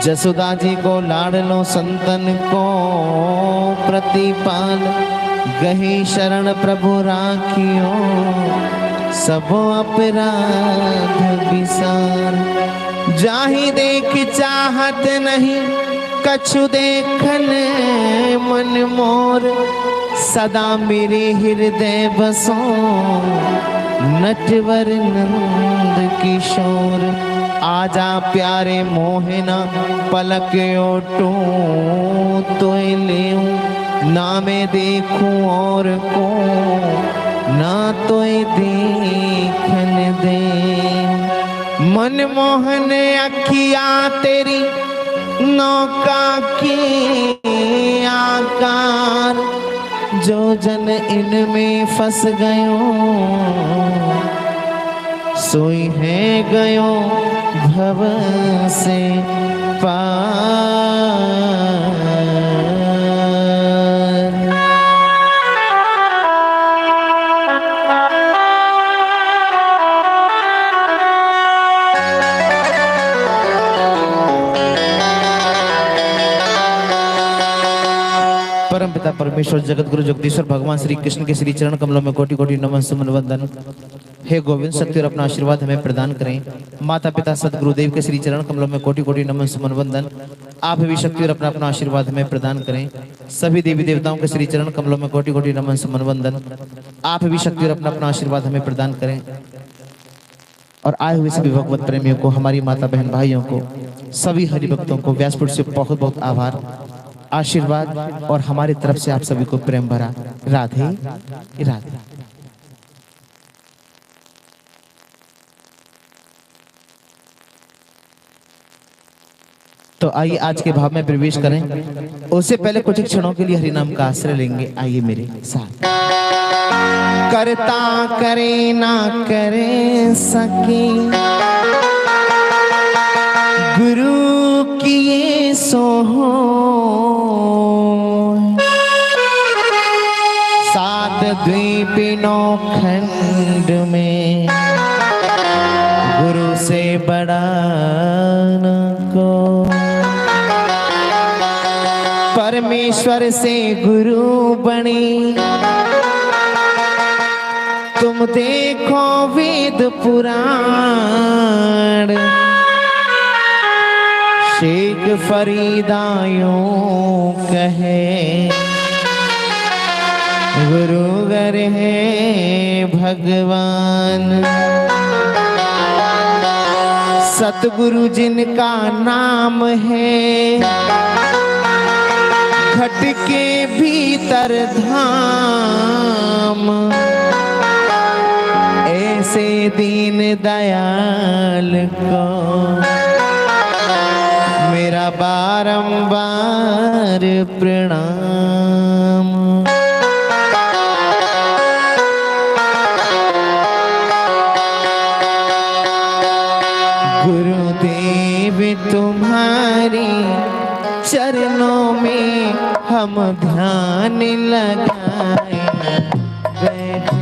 जसोदा जी को लाडलो संतन को प्रतिपाल, गही शरण प्रभु राखियो सब अपराध विसार। जाहि देख चाहत नहीं कछु देखन मन मोर, सदा मेरे हृदय बसो नटवर नंद किशोर। आजा प्यारे मोहना पलक ओटू तो लेऊं, ना मैं देखूं और को ना तो देखन दे। मनमोहन अखिया तेरी नौका की आकार, जो जन इनमें फंस गयो सोई है गयो भव से पार। परम पिता परमेश्वर जगत गुरु जगदीश्वर भगवान श्री कृष्ण के श्री चरण कमलों में कोटि कोटि नमन सुमन वंदन। हे गोविंद शक्ति और अपना आशीर्वाद हमें प्रदान करें। माता पिता सदगुरुदेव के श्री चरण कमलों में कोटि कोटि नमन सुमन वंदन। आप भी शक्ति और अपना अपना आशीर्वाद हमें प्रदान करें। सभी देवी देवताओं के श्री चरण कमलों में कोटि कोटि नमन सुमन वंदन। आप भी शक्ति और अपना अपना आशीर्वाद हमें प्रदान करें। और आए हुए सभी भगवत प्रेमियों को, हमारी माता बहन भाइयों को, सभी हरि भक्तों को व्यासपीठ से बहुत बहुत आभार, आशीर्वाद और हमारी तरफ से आप सभी को प्रेम भरा राधे राधे। तो आइए आज के भाव में प्रवेश करें। उससे पहले कुछ क्षणों के लिए हरि नाम का आश्रय लेंगे। आइए मेरे साथ। करता करे ना करे सके, गुरु किए सो हो। सात द्वीप नौ खंड में गुरु से बड़ा न को। परमेश्वर से गुरु बने तुम देखो वेद पुराण। शेख फरीदायों कहे गुरुवर है भगवान। सतगुरु जिनका नाम है, घट के भीतर धाम। ऐसे दीन दयाल को मेरा बारंबार प्रणाम। गुरुदेव तुम्हारी चरणों में हम ध्यान लगाए बैठे।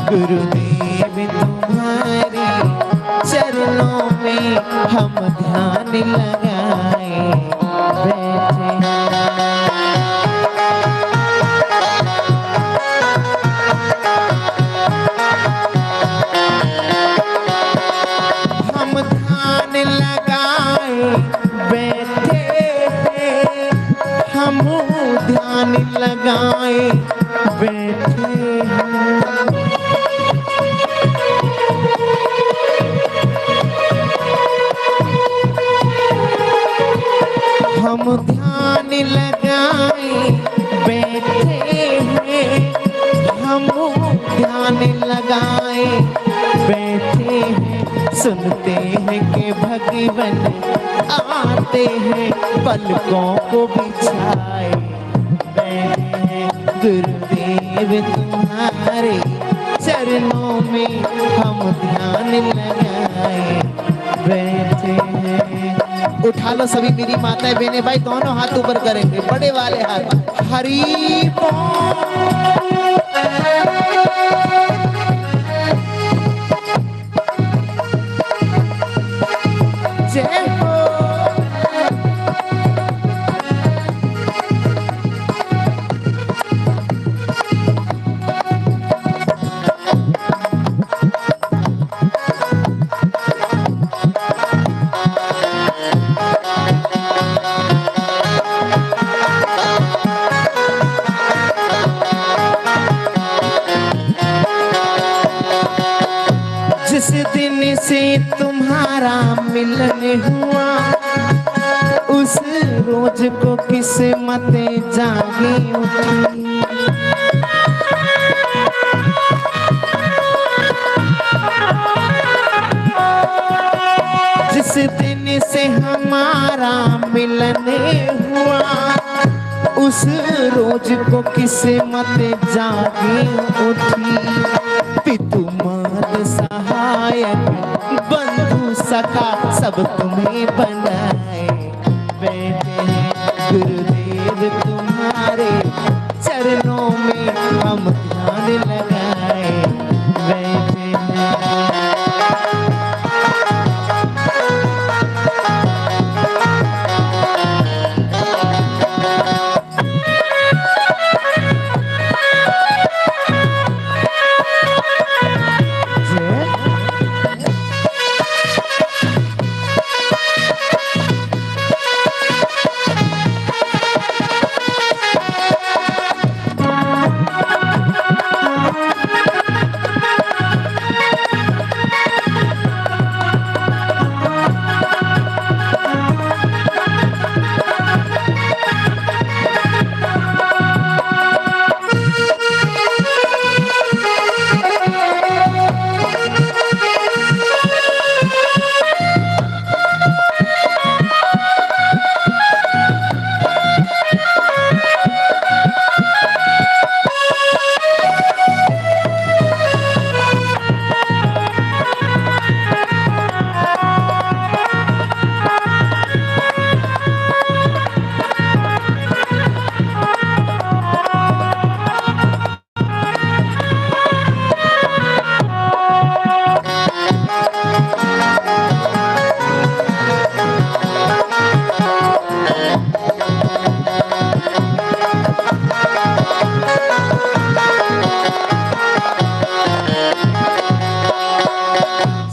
गुरुदेव तुम्हारे चरणों में हम ध्यान लगाए बैठे। हम ध्यान लगाए बैठे, हम ध्यान लगाए बैठे। हम ध्यान लगाए बैठे हैं, हम ध्यान लगाए बैठे हैं। सुनते हैं कि भगवान आते हैं, पलकों को बिछाए बैठे हैं। गुरुदेव तुम्हारे चरणों में हम ध्यान लगाए बैठे हैं। उठा लो सभी मेरी माताएं बहनें भाई, दोनों हाथ ऊपर करेंगे, बड़े वाले हाथ। हरि बोल। जय हो। जिस दिन से तुम्हारा मिलन हुआ, उस रोज को किस्मतें जागी उठी। जिस दिन से हमारा मिलन हुआ, उस रोज को किस्मतें जागी उठी। पितु मात सहायक बंधु सखा सब तुम्हें बनाए बैठे हैं। गुरुदेव तुम्हारे चरणों में हम ध्यान लगाए बैठे हैं।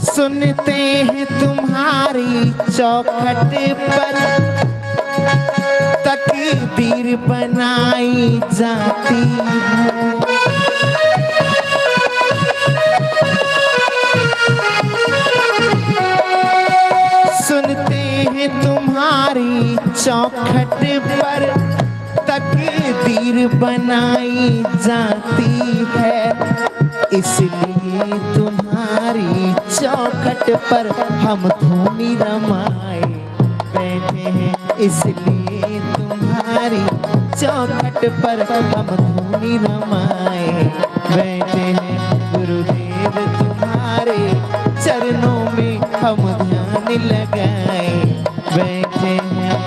सुनते हैं तुम्हारी चौखट पर तकदीर बनाई जाती है। सुनते हैं तुम्हारी चौखट पर तकदीर बनाई जाती है। इसलिए तुम्हारी चौखट पर हम धूनी रमाए बैठे हैं। इसलिए तुम्हारी चौखट पर हम धूनी रमाए बैठे हैं। गुरुदेव तुम्हारे चरणों में हम ध्यान लगाए बैठे हैं।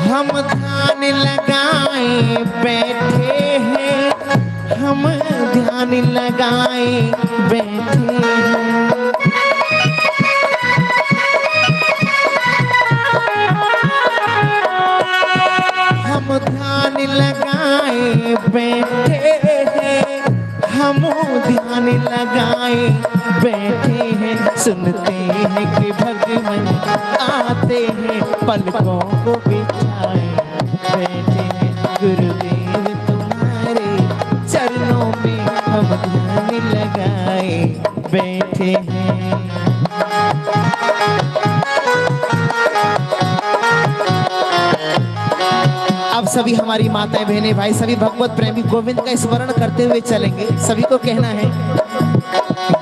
हम ध्यान लगाए बैठे हैं, हम ध्यान लगाए बैठे हैं। हम ध्यान लगाए बैठे हैं, हम ध्यान लगाए बैठे हैं। सुनते हैं कि भगवान आते हैं, पलकों को बिछाए बैठे हैं। गुरुदेव तुम्हारे चरणों में हम ध्यान लगाए बैठे हैं। अब सभी हमारी माताएं बहनें भाई सभी भगवत प्रेमी गोविंद का स्मरण करते हुए चलेंगे। सभी को कहना है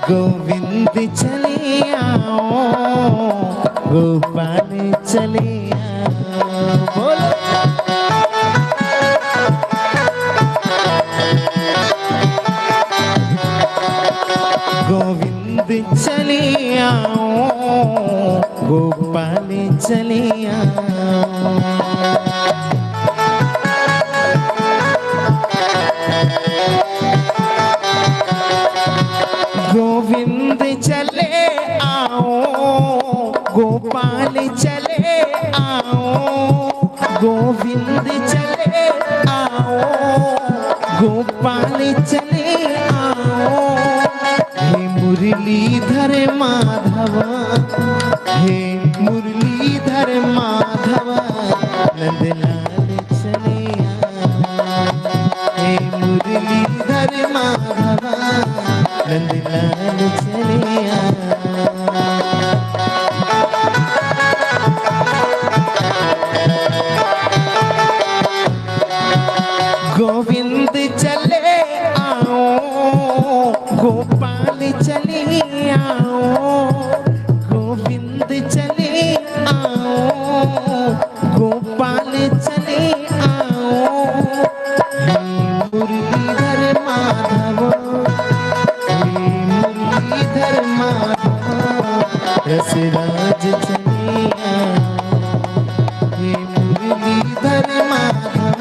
गोविंद चले आओ, गोपाल चले आओ। बोलो गोपाल चलिया। गोविंद चले आओ, गोपाल चले आओ, गोविंद चले आओ, गोपाल चले आओ। हे मुरलीधर माधव, हे मुरलीधर माधव, नंदलाल चले आओ। हे मुरलीधर माधव, नंदलाल चले आओ। गोविंद चले आओ, गोपाल चले आओ, गोविंद चले आओ, गोपाल चले आओ। हे मुरलीधर माधव, हे मुरलीधर माधव, रसराज चले आओ। हे मुरलीधर माधव,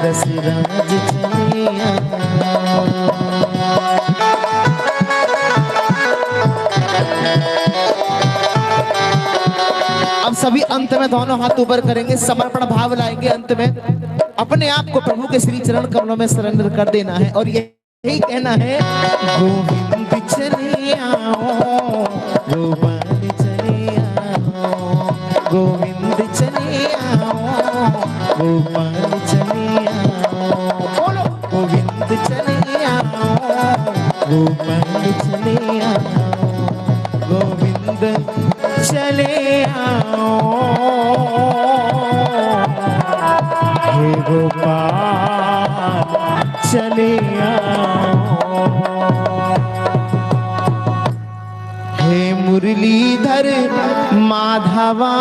रसराज चले आओ। अब सभी अंत में दोनों हाथ ऊपर करेंगे, समर्पण भाव लाएंगे। अंत में अपने आप को प्रभु के श्री चरण कमलों में सरेंडर कर देना है और यही कहना है, गोविंद चले आओ, गोपाल चले आओ, गोविंद चले आओ, गोपाल चले आओ। बोलो, गोविंद चले आओ, गोपाल चले आओ, गोविंद चले आओ, हे गोपाल चले आओ। हे मुरलीधर माधवा,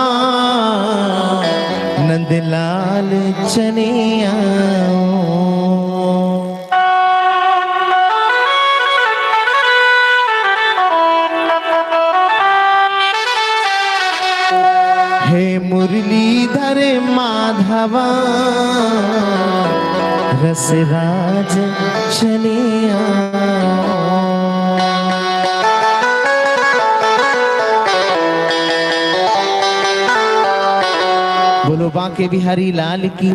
नंदलाल चले आओ। हे मुरलीधर माधवा, रसराज चले आओ। बोलो बांके बिहारी लाल की,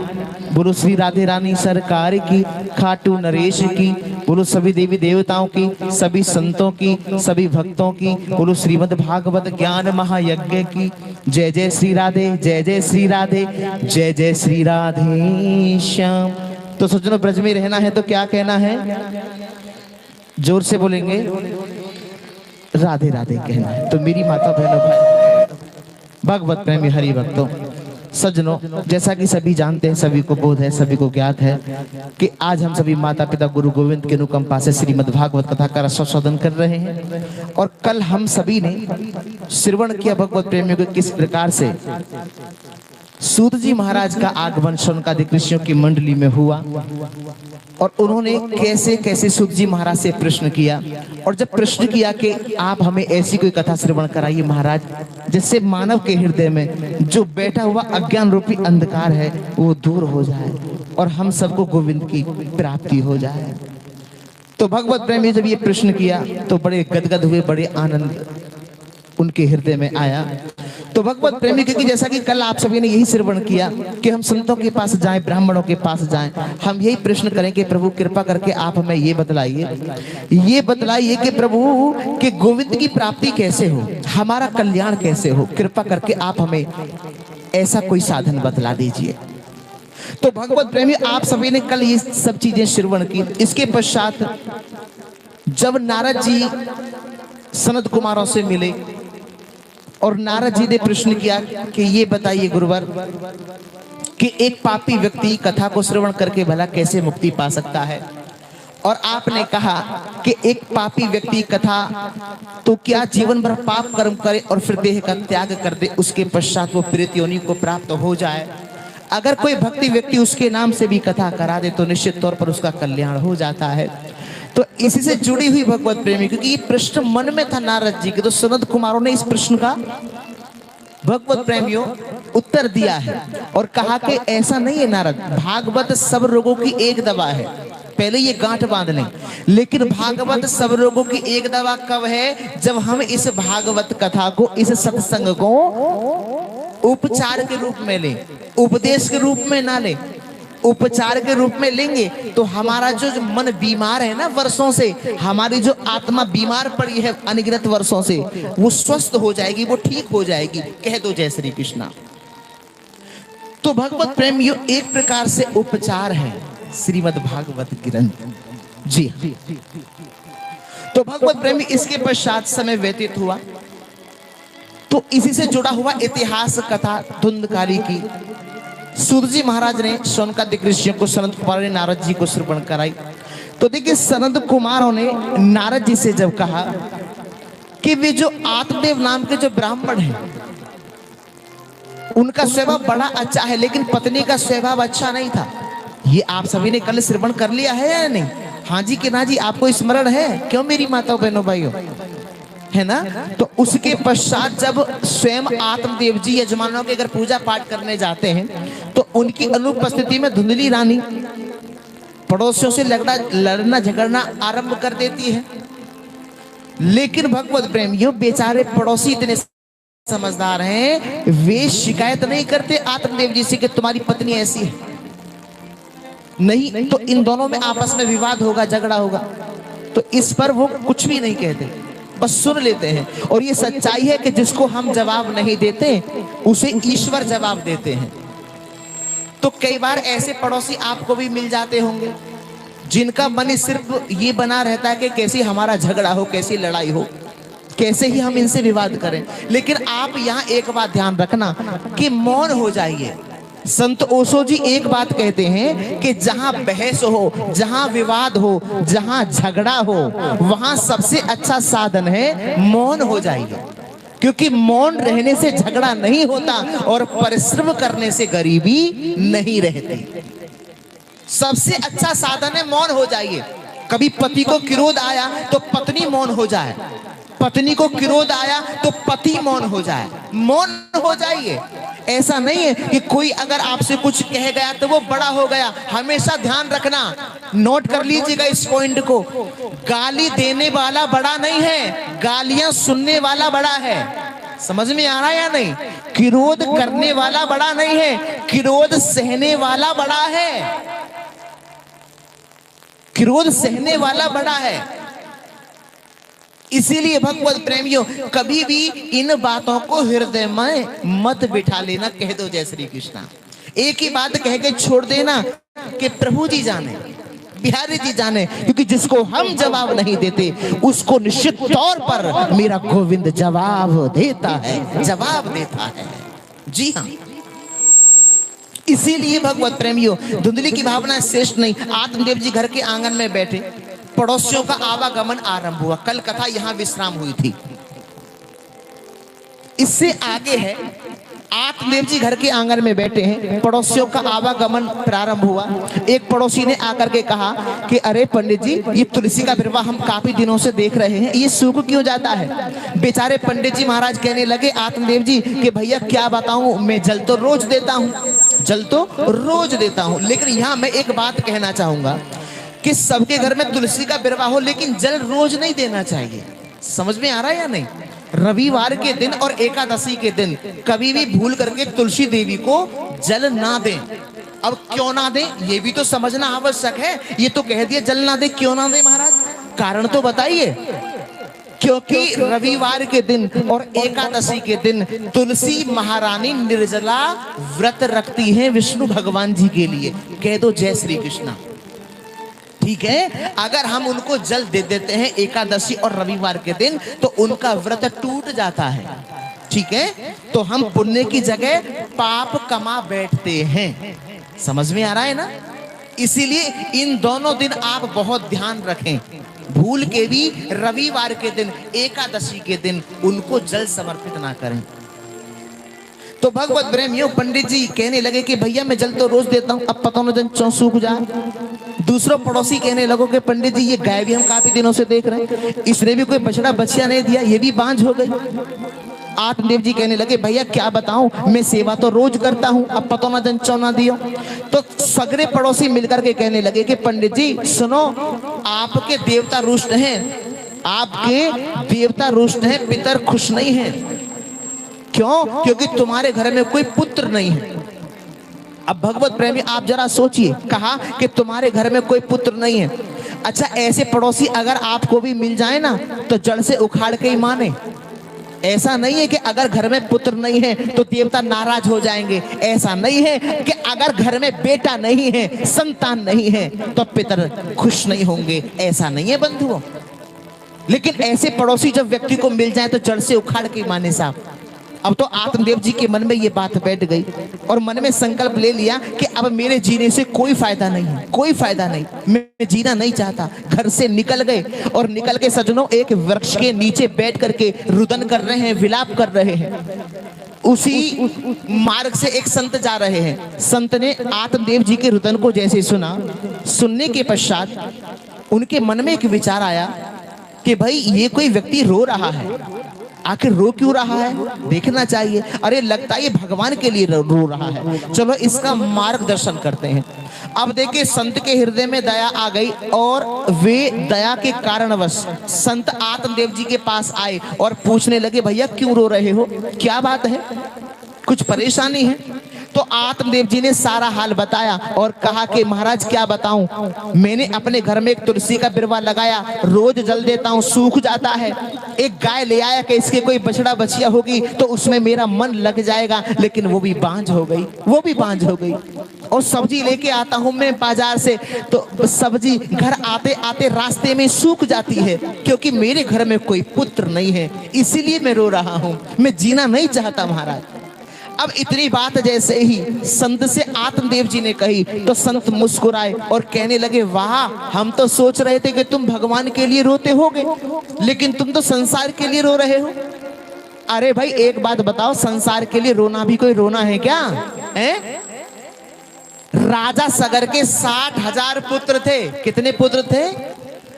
बोलो श्री राधे रानी सरकार की, खाटू नरेश की, बोलो सभी देवी देवताओं की, सभी संतों की, सभी भक्तों की, बोलो श्रीमद् भागवत ज्ञान महायज्ञ की। जय जय श्री राधे, जय जय श्री राधे, जय जय श्री राधे श्याम। तो सज्जनों, ब्रज में रहना है तो क्या कहना है? जोर से बोलेंगे, राधे राधे कहना है। तो मेरी माता बहनों भाई भगवत प्रेमी हरि भक्तों, सज्जनों, जैसा कि सभी जानते हैं, सभी को बोध है, सभी को ज्ञात है कि आज हम सभी माता पिता गुरु गोविंद के अनुकंपा से श्रीमद् भागवत कथा का रसोत्सव कर रहे हैं। और कल हम सभी ने श्रवण किया भगवत प्रेमियों को किस प्रकार से सूत जी महाराज का आगमन शौनकादिक ऋषियों की मंडली में हुआ और उन्होंने कैसे कैसे सूत जी महाराज से प्रश्न किया। और जब प्रश्न किया कि आप हमें ऐसी कोई कथा श्रवण कराइए महाराज जिससे मानव के हृदय में जो बैठा हुआ अज्ञान रूपी अंधकार है वो दूर हो जाए और हम सबको गोविंद की प्राप्ति हो जाए। तो भगवत प्रेमी जब ये प्रश्न किया तो बड़े गदगद हुए, बड़े आनंद उनके हृदय में आया। तो भगवत प्रेमी की जैसा कि कल आप सभी ने यही श्रवण किया कि हम संतों के पास जाएं, ब्राह्मणों के पास जाएं, हम यही प्रश्न करें कि प्रभु कृपा करके आप हमें ये बतलाइए कि प्रभु कि गोविंद की प्राप्ति कैसे हो, हमारा कल्याण कैसे हो, कृपा करके आप हमें ऐसा कोई साधन बतला दीजिए। तो भगवत प्रेमी आप सभी ने कल ये सब चीजें श्रवण की। इसके पश्चात जब नारद जी सनत कुमारों से मिले और नारद जी ने प्रश्न किया कि ये बताइए गुरुवर कि एक पापी व्यक्ति कथा को श्रवण करके भला कैसे मुक्ति पा सकता है। और आपने कहा कि एक पापी व्यक्ति कथा तो क्या जीवन भर पाप कर्म करे और फिर देह का त्याग कर दे, उसके पश्चात वो प्रेत योनि को प्राप्त हो जाए। अगर कोई भक्ति व्यक्ति उसके नाम से भी कथा करा दे तो निश्चित तौर पर उसका कल्याण हो जाता है। तो इसी से जुड़ी हुई भगवत प्रेमी, क्योंकि ये प्रश्न मन में था नारद जी के, तो सनत कुमारों ने इस प्रश्न का भगवत प्रेमियों उत्तर दिया है और कहा कि ऐसा नहीं है नारद, भागवत सब रोगों की एक दवा है। पहले ये गांठ बांध लें, लेकिन भागवत सब रोगों की एक दवा कब है? जब हम इस भागवत कथा को, इस सत्संग को उपचार के रूप में लें, उपदेश के रूप में ना लें। उपचार के रूप में लेंगे तो हमारा जो मन बीमार है ना वर्षों से, हमारी जो आत्मा बीमार पड़ी है अनगिनत वर्षों से, वो स्वस्थ हो जाएगी, वो ठीक हो जाएगी। कह दो जय श्री कृष्णा। तो भगवत प्रेमियों एक प्रकार से उपचार है श्रीमद् भागवत ग्रंथ। जी तो भगवत प्रेमी इसके पश्चात समय व्यतीत हुआ तो इसी से जुड़ा हुआ इतिहास कथा धुंधकारी की सूत जी महाराज ने शौनकादिक ऋषियों को सनत कुमार ने नारद जी को श्रवण कराई। तो देखिए सनत कुमारों ने नारद जी से जब कहा कि वे जो आत्मदेव नाम के जो ब्राह्मण हैं उनका स्वभाव बड़ा अच्छा है, लेकिन पत्नी का स्वभाव अच्छा नहीं था। ये आप सभी ने कल श्रवण कर लिया है या नहीं? हाँ जी कि ना जी? आपको स्मरण है? क्यों मेरी माताओं बहनों भाइयों, है ना? तो उसके पश्चात जब स्वयं आत्मदेव जी यजमानों के अगर पूजा पाठ करने जाते हैं तो उनकी अनुपस्थिति में धुंधली रानी पड़ोसियों से लड़ना झगड़ना आरंभ कर देती है। लेकिन भगवत प्रेमियों बेचारे पड़ोसी इतने समझदार हैं, वे शिकायत नहीं करते आत्मदेव जी से कि तुम्हारी पत्नी ऐसी है। नहीं तो इन दोनों में आपस में विवाद होगा, झगड़ा होगा, तो इस पर वो कुछ भी नहीं कहते, बस सुन लेते हैं। और ये सच्चाई है कि जिसको हम जवाब नहीं देते उसे ईश्वर जवाब देते हैं। तो कई बार ऐसे पड़ोसी आपको भी मिल जाते होंगे जिनका मन सिर्फ ये बना रहता है कि कैसे हमारा झगड़ा हो, कैसी लड़ाई हो, कैसे ही हम इनसे विवाद करें। लेकिन आप यहाँ एक बात ध्यान रखना कि मौन हो जाइए। संत ओशो जी एक बात कहते हैं कि जहां बहस हो, जहां विवाद हो, जहां झगड़ा हो, वहां सबसे अच्छा साधन है मौन हो जाइए। क्योंकि मौन रहने से झगड़ा नहीं होता और परिश्रम करने से गरीबी नहीं रहती। सबसे अच्छा साधन है मौन हो जाइए। कभी पति को क्रोध आया तो पत्नी मौन हो जाए, पत्नी को क्रोध आया तो पति मौन हो जाए। मौन हो जाइए। ऐसा नहीं है कि कोई अगर आपसे कुछ कह गया तो वो बड़ा हो गया। हमेशा ध्यान रखना, नोट कर लीजिएगा इस पॉइंट को, गाली देने वाला बड़ा नहीं है, गालियां सुनने वाला बड़ा है। समझ में आ रहा है या नहीं? क्रोध करने वाला बड़ा नहीं है, क्रोध सहने वाला बड़ा है। क्रोध सहने वाला बड़ा है। इसीलिए भगवत प्रेमियों कभी भी इन बातों को हृदय में मत बिठा लेना। कह दो जय श्री कृष्णा। एक ही बात कह के छोड़ देना कि प्रभु जी जाने, बिहारी जी जाने, क्योंकि जिसको हम जवाब नहीं देते उसको निश्चित तौर पर मेरा गोविंद जवाब देता है, जवाब देता है। जी हाँ, इसीलिए भगवत प्रेमियों धुंधली की भावना श्रेष्ठ नहीं। आत्मदेव जी घर के आंगन में बैठे, पड़ोसियों का आवागमन आरंभ हुआ। कल कथा यहां विश्राम हुई थी। इससे आगे है, आत्मदेव जी घर के आंगन में बैठे हैं, पड़ोसियों का आवागमन प्रारंभ हुआ। एक पड़ोसी ने आकर के कहा कि अरे पंडित जी, ये तुलसी का विरवा हम काफी दिनों से देख रहे हैं, ये सूख क्यों जाता है? बेचारे पंडित जी महाराज कहने लगे आत्मदेव जी कि भैया क्या बताऊं, मैं जल तो रोज देता हूं, जल तो रोज देता हूं, लेकिन यहां मैं एक बात कहना चाहूंगा कि सबके घर में तुलसी का बिरवा हो लेकिन जल रोज नहीं देना चाहिए। समझ में आ रहा है या नहीं? रविवार के दिन और एकादशी के दिन कभी भी भूल करके तुलसी देवी को जल ना दें। अब क्यों ना दें ये भी तो समझना आवश्यक है। ये तो कह दिया जल ना दे, क्यों ना दे महाराज? कारण तो बताइए। क्योंकि रविवार के दिन और एकादशी के दिन तुलसी महारानी निर्जला व्रत रखती है विष्णु भगवान जी के लिए। कह दो जय श्री कृष्णा। ठीक है, अगर हम उनको जल दे देते हैं एकादशी और रविवार के दिन तो उनका व्रत टूट जाता है। ठीक है, तो हम पुण्य की जगह पाप कमा बैठते हैं। समझ में आ रहा है ना? इसीलिए इन दोनों दिन आप बहुत ध्यान रखें, भूल के भी रविवार के दिन एकादशी के दिन उनको जल समर्पित ना करें। तो भगवत प्रेमियों पंडित जी कहने लगे कि भैया मैं जल तो रोज देता हूं, अब पता न चौं सूख जाए। दूसरा पड़ोसी कहने लगो कि पंडित जी ये गाय भी हम काफी दिनों से देख रहे हैं, इसने भी कोई बछड़ा बछिया नहीं दिया, ये भी बांझ हो गई। आत्मदेव जी कहने लगे भैया क्या बताऊं, मैं सेवा तो रोज करता हूं, अब पतो ना जन चौना दियो। तो सगरे पड़ोसी मिलकर के कहने लगे कि पंडित जी सुनो, आपके देवता रुष्ट हैं, आपके देवता रुष्ट हैं, पितर खुश नहीं हैं। क्यों? क्योंकि तुम्हारे घर में कोई पुत्र नहीं है। अब भगवत प्रेमी आप जरा सोचिए, कहा कि तुम्हारे घर में कोई पुत्र नहीं है। अच्छा, ऐसे पड़ोसी अगर आपको भी मिल जाए ना तो जड़ से उखाड़ के ही माने। ऐसा नहीं है कि अगर घर में पुत्र नहीं है तो देवता नाराज हो जाएंगे, ऐसा नहीं है कि अगर घर में बेटा नहीं है, संतान नहीं है तो पितर खुश नहीं होंगे, ऐसा नहीं है बंधुओं। लेकिन ऐसे पड़ोसी जब व्यक्ति को मिल जाए तो जड़ से उखाड़ के माने साहब। अब तो आत्मदेव जी के मन में ये बात बैठ गई और मन में संकल्प ले लिया कि अब मेरे जीने से कोई फायदा नहीं है, कोई फायदा नहीं, मैं जीना नहीं चाहता। घर से निकल गए और निकल के सज्जनों एक वृक्ष के नीचे बैठ करके रुदन कर रहे हैं, विलाप कर रहे हैं। उसी मार्ग से एक संत जा रहे हैं। संत ने आत्मदेव जी के रुदन को जैसे सुना, सुनने के पश्चात उनके मन में एक विचार आया कि भाई ये कोई व्यक्ति रो रहा है, आखिर रो क्यों रहा है, देखना चाहिए। अरे लगता है ये भगवान के लिए रो रहा है, चलो इसका मार्गदर्शन करते हैं। अब देखिए संत के हृदय में दया आ गई और वे दया के कारणवश संत आत्मदेव जी के पास आए और पूछने लगे भैया क्यों रो रहे हो, क्या बात है, कुछ परेशानी है? तो आत्मदेव जी ने सारा हाल बताया और कहा कि महाराज क्या बताऊं, मैंने अपने घर में एक तुलसी का बिरवा लगाया, रोज जल देता हूं, सूख जाता है। एक गाय ले आया कि इसके कोई बछड़ा बछिया होगी तो उसमें मेरा मन लग जाएगा, लेकिन वो भी बांझ हो गई, वो भी बांझ हो गई। और सब्जी लेके आता हूं मैं बाजार से तो सब्जी घर आते आते रास्ते में सूख जाती है, क्योंकि मेरे घर में कोई पुत्र नहीं है, इसीलिए मैं रो रहा हूं, मैं जीना नहीं चाहता महाराज। अब इतनी बात जैसे ही संत से आत्मदेव जी ने कही तो संत मुस्कुराए और कहने लगे वाह, हम तो सोच रहे थे कि तुम भगवान के लिए रोते होगे, लेकिन तुम तो संसार के लिए रो रहे हो। अरे भाई एक बात बताओ, संसार के लिए रोना भी कोई रोना है क्या है? राजा सगर के 60,000 पुत्र थे। कितने पुत्र थे?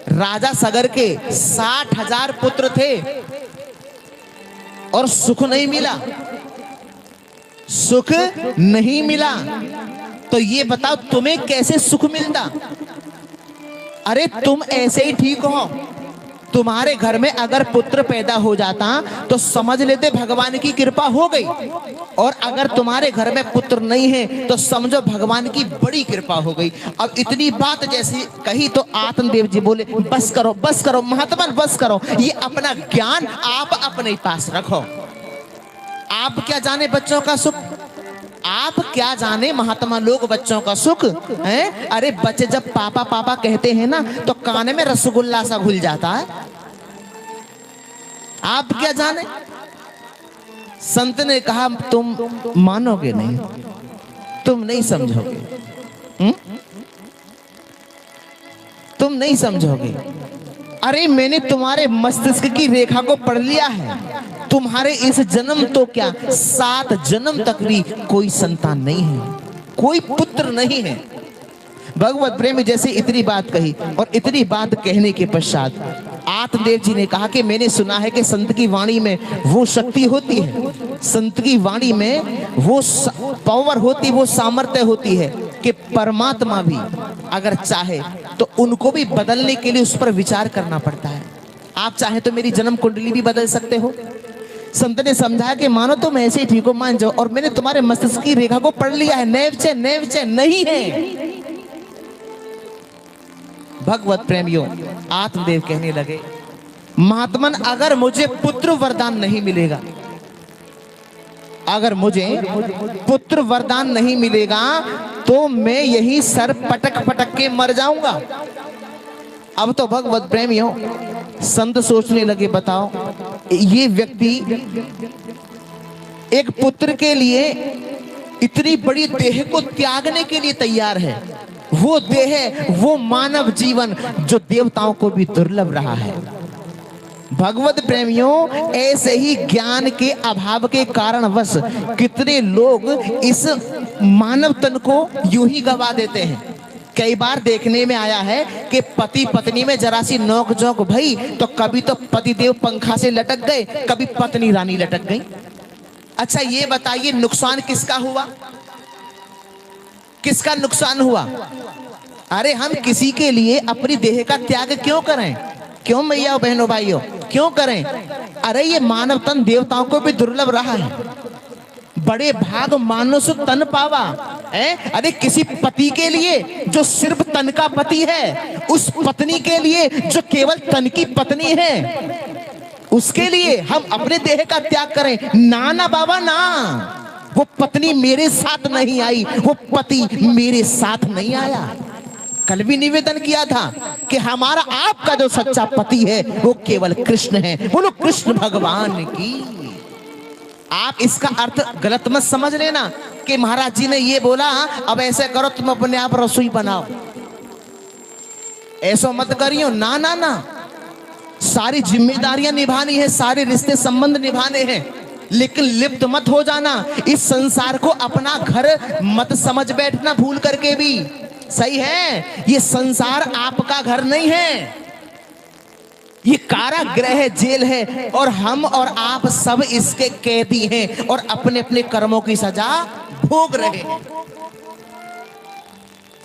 राजा सगर के 60,000 पुत्र थे और सुख नहीं मिला, सुख नहीं मिला। तो ये बताओ तुम्हें कैसे सुख मिलता? अरे तुम ऐसे ही ठीक हो, तुम्हारे घर में अगर पुत्र पैदा हो जाता तो समझ लेते भगवान की कृपा हो गई, और अगर तुम्हारे घर में पुत्र नहीं है तो समझो भगवान की बड़ी कृपा हो गई। अब इतनी बात जैसी कही तो आत्मदेव जी बोले बस करो, बस करो महात्मा, बस करो, ये अपना ज्ञान आप अपने पास रखो। आप क्या जाने बच्चों का सुख, आप क्या जाने महात्मा लोग बच्चों का सुख है? अरे बच्चे जब पापा पापा कहते हैं ना तो कान में रसगुल्ला सा घुल जाता है, आप क्या जाने। संत ने कहा तुम मानोगे नहीं, तुम नहीं समझोगे, तुम नहीं समझोगे। अरे मैंने तुम्हारे मस्तिष्क की रेखा को पढ़ लिया है, तुम्हारे इस जन्म तो क्या 7 जन्म तक भी कोई संतान नहीं है, कोई पुत्र नहीं है। भगवत प्रेमी जैसे इतनी बात कही और इतनी बात कहने के पश्चात आत्मदेव जी ने कहा कि मैंने सुना है कि संत की वाणी में वो शक्ति होती है, संत की वाणी में वो पावर होती, वो सामर्थ्य होती है कि परमात्मा भी अगर चाहे तो उनको भी बदलने के लिए उस पर विचार करना पड़ता है। आप चाहे तो मेरी जन्म कुंडली भी बदल सकते हो। संत ने समझाया कि मानो तुम ऐसे ही ठीक हो, मान जाओ, और मैंने तुम्हारे मस्तिष्क की रेखा को पढ़ लिया है, नैवचय नैवचय नहीं है। भगवत प्रेमियों आत्मदेव कहने लगे महात्मन अगर मुझे पुत्र वरदान नहीं मिलेगा, अगर मुझे पुत्र वरदान नहीं मिलेगा तो मैं यही सर पटक पटक के मर जाऊंगा। अब तो भगवत प्रेमियों संत सोचने लगे बताओ ये व्यक्ति एक पुत्र के लिए इतनी बड़ी देह को त्यागने के लिए तैयार है, वो देह, वो मानव जीवन जो देवताओं को भी दुर्लभ रहा है। भगवत प्रेमियों ऐसे ही ज्ञान के अभाव के कारणवश कितने लोग इस मानव तन को यूं ही गवा देते हैं, कई बार देखने में आया है कि पति पत्नी में जरा सी नोक झोंक भई तो कभी तो पतिदेव पंखा से लटक गए, कभी पत्नी रानी लटक गई। अच्छा ये बताइए नुकसान किसका हुआ? किसका नुकसान हुआ? अरे हम किसी के लिए अपनी देह का त्याग क्यों करें? क्यों मैया बहनों भाइयों क्यों करें? अरे ये मानव तन देवताओं को भी दुर्लभ रहा है। बड़े भाग मानुष तन पावा है। अरे किसी पति के लिए जो सिर्फ तन का पति है, उस पत्नी के लिए जो केवल तन की पत्नी है, उसके लिए हम अपने देह का त्याग करें? ना ना बाबा ना, वो पत्नी मेरे साथ नहीं आई, वो पति मेरे साथ नहीं आया। कल भी निवेदन किया था कि हमारा आपका जो सच्चा पति है वो केवल कृष्ण है। बोलो कृष्ण भगवान की। आप इसका अर्थ गलत मत समझ लेना कि महाराज जी ने ये बोला अब ऐसे करो तुम अपने आप रसोई बनाओ, ऐसा मत करियो। ना ना ना, सारी जिम्मेदारियां निभानी है, सारे रिश्ते संबंध निभाने हैं, लेकिन लिप्त मत हो जाना। इस संसार को अपना घर मत समझ बैठना भूल करके भी। सही है, ये संसार आपका घर नहीं है, ये कारागृह जेल है और हम और आप सब इसके कैदी हैं और अपने अपने कर्मों की सजा भोग रहे हैं।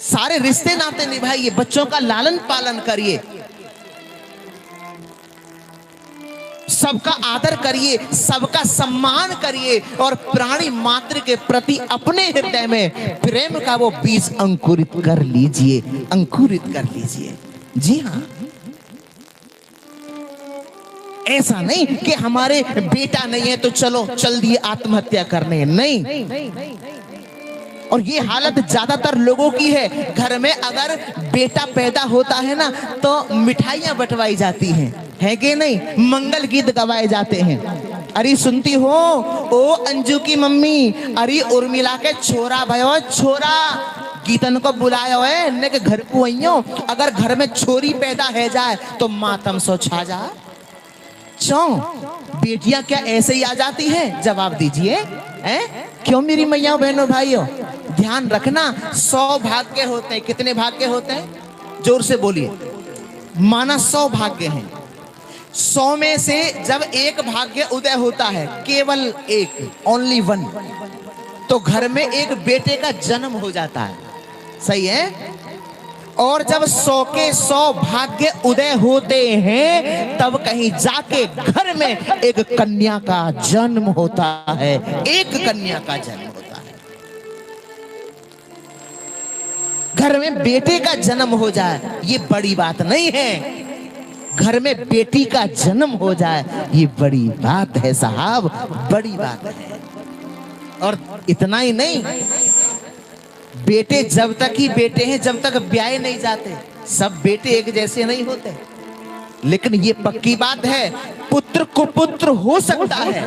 सारे रिश्ते नाते निभाइए, बच्चों का लालन पालन करिए, सबका आदर करिए, सबका सम्मान करिए और प्राणी मात्र के प्रति अपने हृदय में प्रेम का वो बीज अंकुरित कर लीजिए, अंकुरित कर लीजिए। जी हाँ, ऐसा नहीं कि हमारे बेटा नहीं है तो चलो चल दिए आत्महत्या करने, नहीं। और ये हालत ज्यादातर लोगों की है। घर में अगर बेटा पैदा होता है ना तो मिठाइयां बंटवाई जाती हैं, है कि नहीं? मंगल गीत गवाए जाते हैं। अरे सुनती हो ओ अंजू की मम्मी, अरे उर्मिला के छोरा भयो छोरा, गीतन को बुलाया है ने के घर को आइयो। अगर घर में छोरी पैदा है जाए तो मातम सो छा जाए। क्यों बेटियां क्या ऐसे ही आ जाती हैं? जवाब दीजिए, हैं? क्यों मेरी मैया बहनों भाइयों? ध्यान रखना, 100 भाग्य होते हैं। कितने भाग्य होते हैं? जोर से बोलिए। माना 100 भाग्य हैं, 100 में से जब एक भाग्य उदय होता है, केवल एक, ओनली वन, तो घर में एक बेटे का जन्म हो जाता है। सही है? और जब 100 के 100 भाग्य उदय होते हैं तब कहीं जाके घर में एक कन्या का जन्म होता है, एक कन्या का जन्म होता है। घर में बेटे का जन्म हो जाए ये बड़ी बात नहीं है, घर में बेटी का जन्म हो जाए ये बड़ी बात है साहब, बड़ी बात है। और इतना ही नहीं, बेटे जब तक ही बेटे हैं जब तक ब्याहे नहीं जाते। सब बेटे एक जैसे नहीं होते, लेकिन ये पक्की बात है पुत्र कुपुत्र हो सकता है,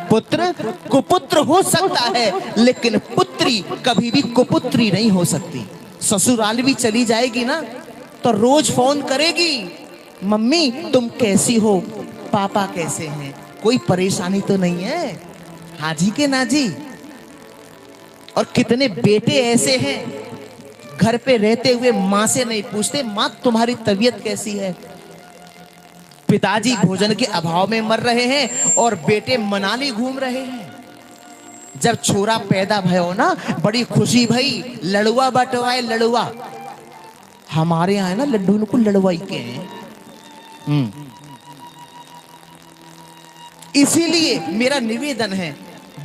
पुत्र कुपुत्र हो सकता है, लेकिन पुत्री कभी भी कुपुत्री नहीं हो सकती। ससुराल भी चली जाएगी ना तो रोज फोन करेगी, मम्मी तुम कैसी हो, पापा कैसे हैं, कोई परेशानी तो नहीं है? हाँ जी के ना जी। और कितने बेटे ऐसे हैं घर पे रहते हुए माँ से नहीं पूछते माँ तुम्हारी तबीयत कैसी है। पिताजी भोजन के अभाव में मर रहे हैं और बेटे मनाली घूम रहे हैं। जब छोरा पैदा भयो ना बड़ी खुशी भई, लड़ुआ बटवाए लड़ुआ। हमारे यहाँ है ना लड्डू को लड़वाई के हैं। इसीलिए मेरा निवेदन है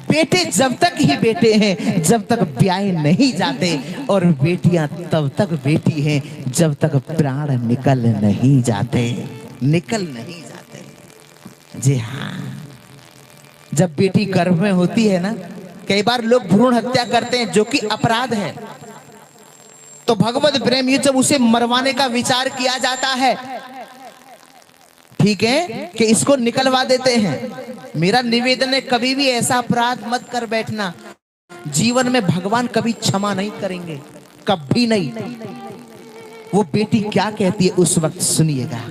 बेटे जब तक ही बेटे हैं जब तक ब्याहे नहीं जाते, और बेटियां तब तक बेटी हैं जब तक प्राण निकल नहीं जाते, निकल नहीं जाते। जी हाँ, जब बेटी गर्भ में होती है ना, कई बार लोग भ्रूण हत्या करते हैं जो कि अपराध है, तो भगवत प्रेम जब उसे मरवाने का विचार किया जाता है, ठीक है, कि इसको निकलवा देते हैं। मेरा निवेदन है कभी भी ऐसा अपराध मत कर बैठना, जीवन में भगवान कभी क्षमा नहीं करेंगे, कभी नहीं। वो बेटी क्या कहती है उस वक्त सुनिएगा।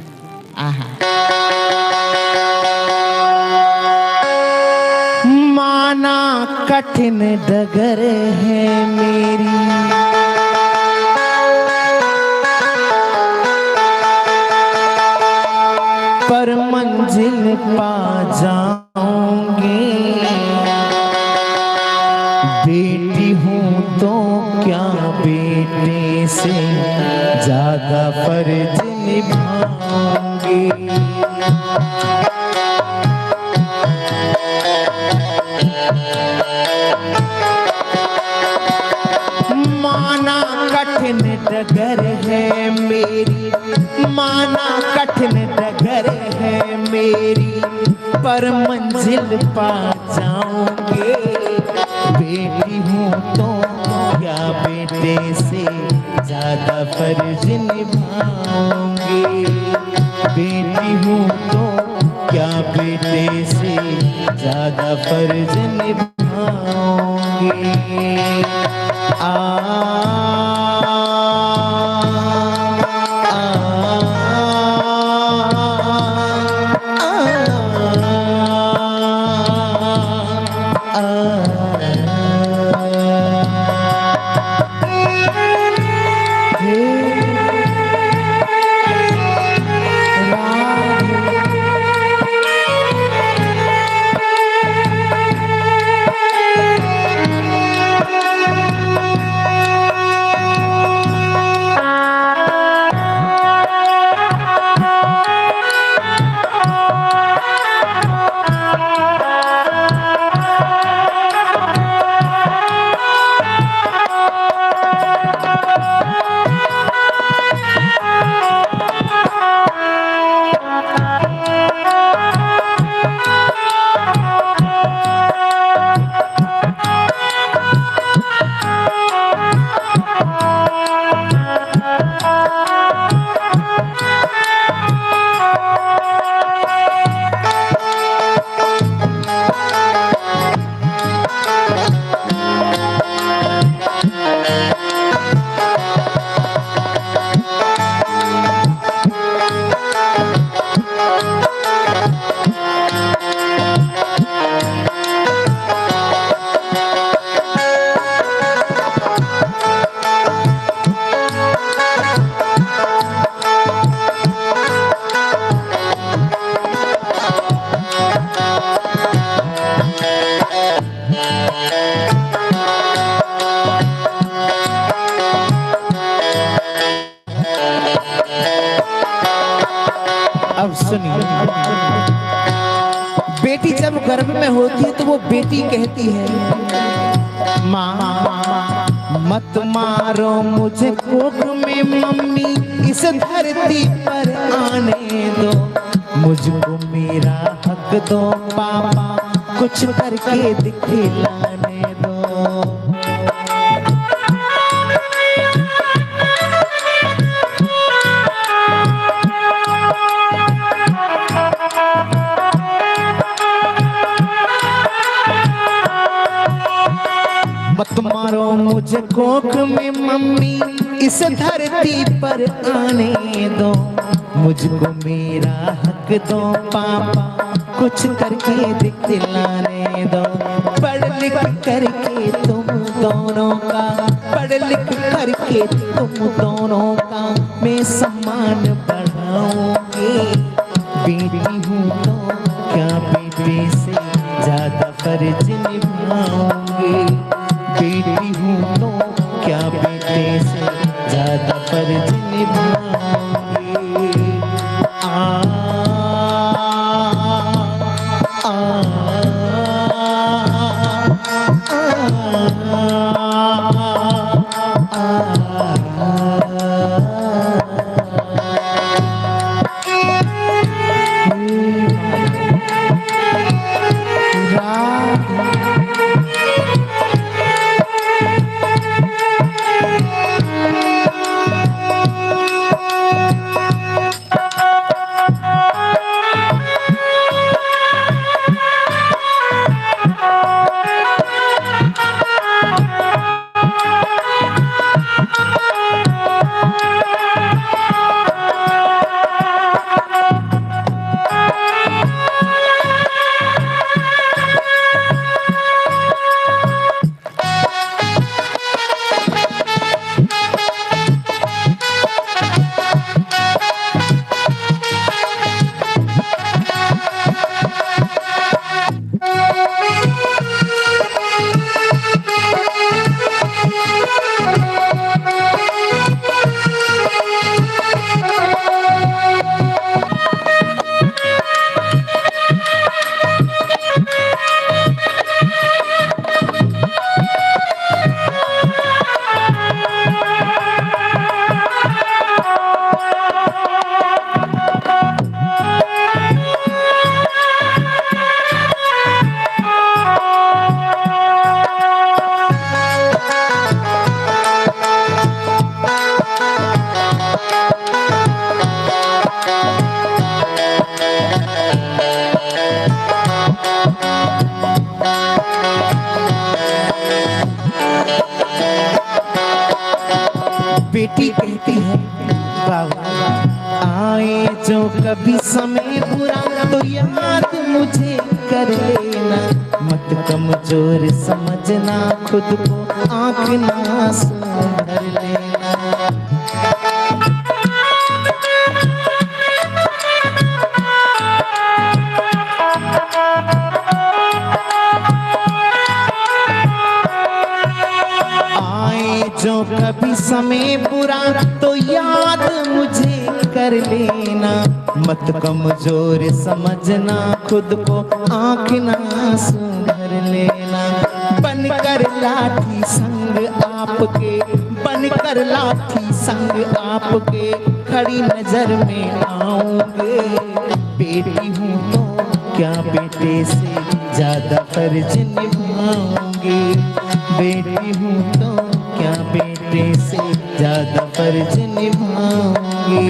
आहा, माना कठिन डगर है मेरी, मंजिल पा जाऊंगी। बेटी हूँ तो क्या बेटे से ज्यादा फर्ज निभाऊंगी। माना कठिन डगर है मेरी, माना कठिन डगर है मेरी, पर मंजिल पा जाऊंगे। बेटी हूँ तो क्या बेटे से ज्यादा फर्ज निभाऊंगी। बेटी हूँ तो क्या बेटे से ज्यादा फर्ज निभाऊंगी। अब सुनिए, बेटी जब गर्भ में होती है तो वो बेटी कहती है, माँ मत मारो मुझे कोख में मम्मी, इस धरती पर आने दो, मुझको मेरा हक दो पापा, कुछ करके दिखलाने दो। मत मारो मुझे कोख में मम्मी, इस धरती पर आने दो, मुझको मेरा हक दो पापा, कुछ करके दिखलाने दो। पढ़ लिख करके तुम दोनों का, पढ़ लिख करके तुम दोनों का मैं सम्मान बढ़ाऊंगी। बेटी हूँ तो क्या बेटे से ज्यादा फर्ज निभाऊंगी। बेटी हूँ तो क्या बेटे से ज्यादा फर्ज निभाऊंगी। राम बेटी कहती है बाबा आए जो कभी समय बुरा तो याद मुझे कर लेना, मत कमजोर समझना खुद को, आंख ना सुंदर लेना। जो कभी समय बुरा तो याद मुझे कर लेना, मत कमजोर समझना खुद को, आंख ना सुधर लेना। बनकर लाठी संग आपके, बनकर लाठी संग आपके, खड़ी नजर में आऊंगे। बेटी हूँ तो क्या बेटे से ज्यादा फर्ज निभाऊंगी, बेटी हूँ तो क्या बेटे से ज्यादा फर्ज निभाऊंगी।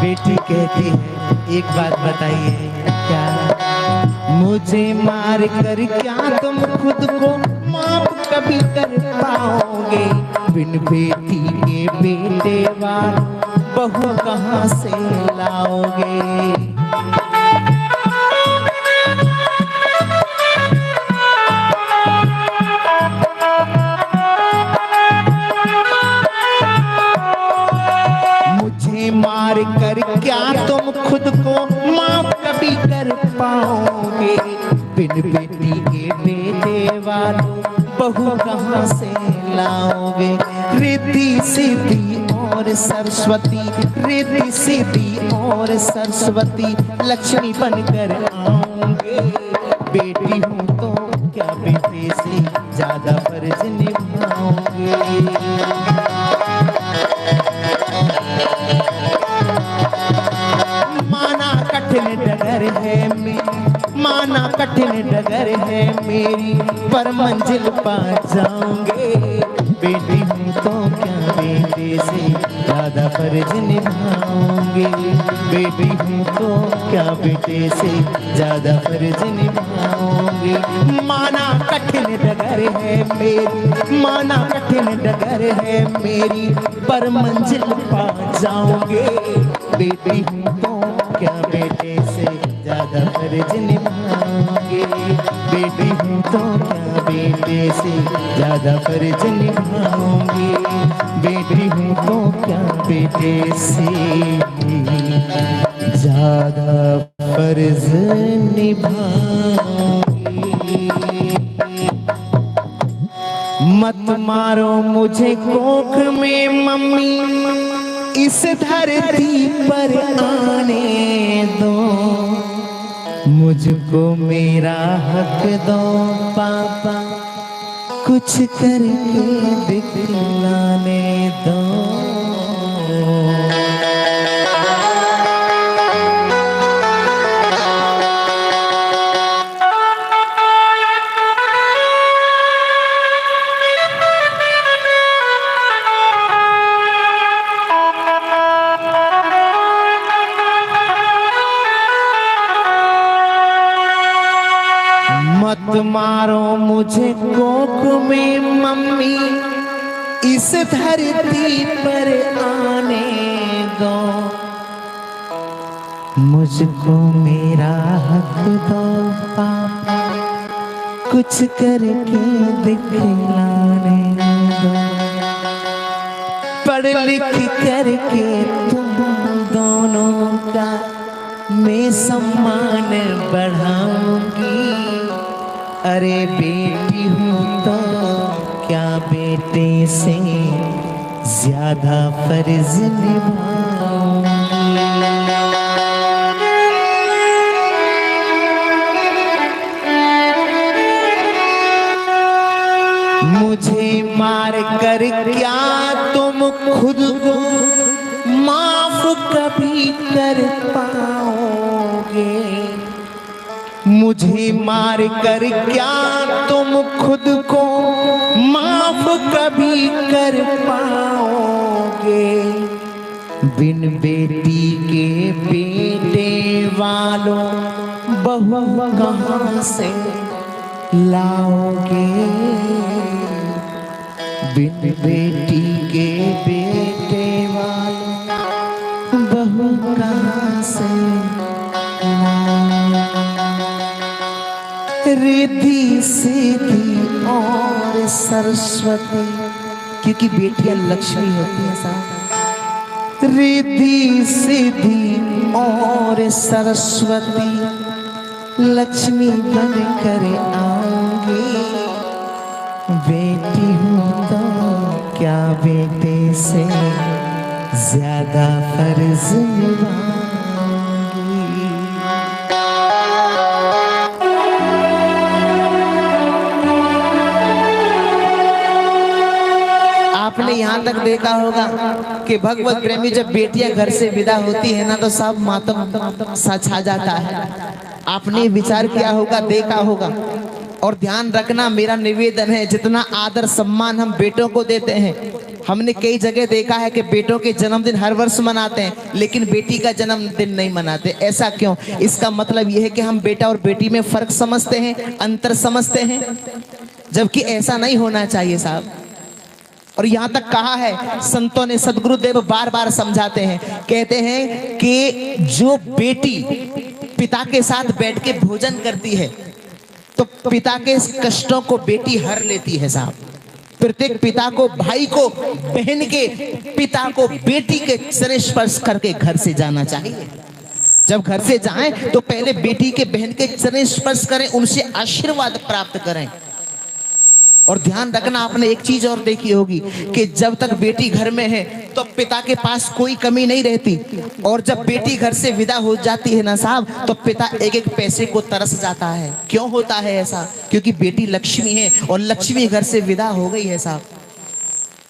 बेटी कहती है एक बात बताइए क्या, मुझे मार कर क्या तुम खुद को माफ कभी कर पाओगे। बिन बेटी के बेटे वार बहू कहाँ से लाओगे। मार कर क्या तुम खुद को माफ कभी कर पाओगे। बिन बेटी के बेटे वालों बहू कहाँ से लाओगे। रिद्धि सिद्धि और सरस्वती, रिद्धि सिद्धि और सरस्वती लक्ष्मी बनकर आऊंगे। बेटी हूँ तो क्या बेटे से ज्यादा फर्ज निभाऊंगे। कठिन डगर है मेरी, माना कठिन डगर है मेरी, पर मंजिल पा जाऊंगे। बेटी हूँ तो क्या बेटे से ज्यादा फर्ज निभाऊंगे। बेटी हूँ तो क्या बेटे से ज्यादा फर्ज निभाऊंगे। माना कठिन डगर है मेरी, माना कठिन डगर है मेरी, पर मंजिल पा जाऊंगे। बेटी हूँ तो क्या बेटे से ज्यादा फर्ज निभाऊंगे। बेटी हूँ तो क्या बेटे से ज्यादा फर्ज निभाऊंगी। बेटी हूँ तो क्या बेटे से ज्यादा फर्ज निभाऊंगी। मत मारो मुझे कोख में मम्मी, इस धरती पर आने दो। मुझको मेरा हक दो पापा, कुछ करके दिखलाने दो। मत मारो मुझे कोख में मम्मी, इस धरती पर आने दो, मुझको मेरा हक दो पापा, कुछ करके दिखलाने दो, पढ़ लिख करके तुम दोनों का मैं सम्मान बढ़ाऊंगी। अरे बेटी हूँ तो क्या बेटे से ज्यादा फर्ज निभाऊंगी। मुझे मार कर क्या तुम खुद को माफ कभी कर पाओगे, मुझे मार कर क्या तुम खुद को माफ कभी कर पाओगे। बिन बेटी के बेटे वालों बहू कहाँ से लाओगे, बिन बेटी के बेटे वालों बहू कहाँ से लाओगे। रिद्धि सिद्धि और सरस्वती, क्योंकि बेटियां लक्ष्मी होती हैं साहब, रिद्धि सिद्धि और सरस्वती लक्ष्मी बन कर आऊंगी। बेटी हूँ तो क्या बेटे से ज्यादा फर्ज निभाऊंगी। आपने यहाँ तक देखा होगा कि भगवत प्रेमी जब बेटियां घर से विदा होती है ना तो सब मातम सा छा जाता है। आपने विचार किया होगा, देखा होगा। और ध्यान रखना, मेरा निवेदन है, जितना आदर सम्मान हम बेटों को देते हैं, हमने कई जगह देखा है कि बेटों के जन्मदिन हर वर्ष मनाते हैं लेकिन बेटी का जन्मदिन नहीं मनाते। ऐसा क्यों? इसका मतलब यह है कि हम बेटा और बेटी में फर्क समझते हैं, अंतर समझते हैं, जबकि ऐसा नहीं होना चाहिए साहब। और यहाँ तक कहा है संतों ने, सदगुरुदेव बार बार समझाते हैं, कहते हैं कि जो बेटी पिता के साथ बैठ के भोजन करती है तो पिता के कष्टों को बेटी हर लेती है साहब। प्रत्येक पिता को, भाई को, बहन के पिता को बेटी के चरण स्पर्श करके घर से जाना चाहिए। जब घर से जाएं तो पहले बेटी के, बहन के चरण स्पर्श करें, उनसे आशीर्वाद प्राप्त करें। और ध्यान रखना, आपने एक चीज और देखी होगी कि जब तक बेटी घर में है तो पिता के पास कोई कमी नहीं रहती, और जब बेटी घर से विदा हो जाती है ना साहब तो पिता एक एक पैसे को तरस जाता है। क्यों होता है ऐसा? क्योंकि बेटी लक्ष्मी है और लक्ष्मी घर से विदा हो गई है साहब।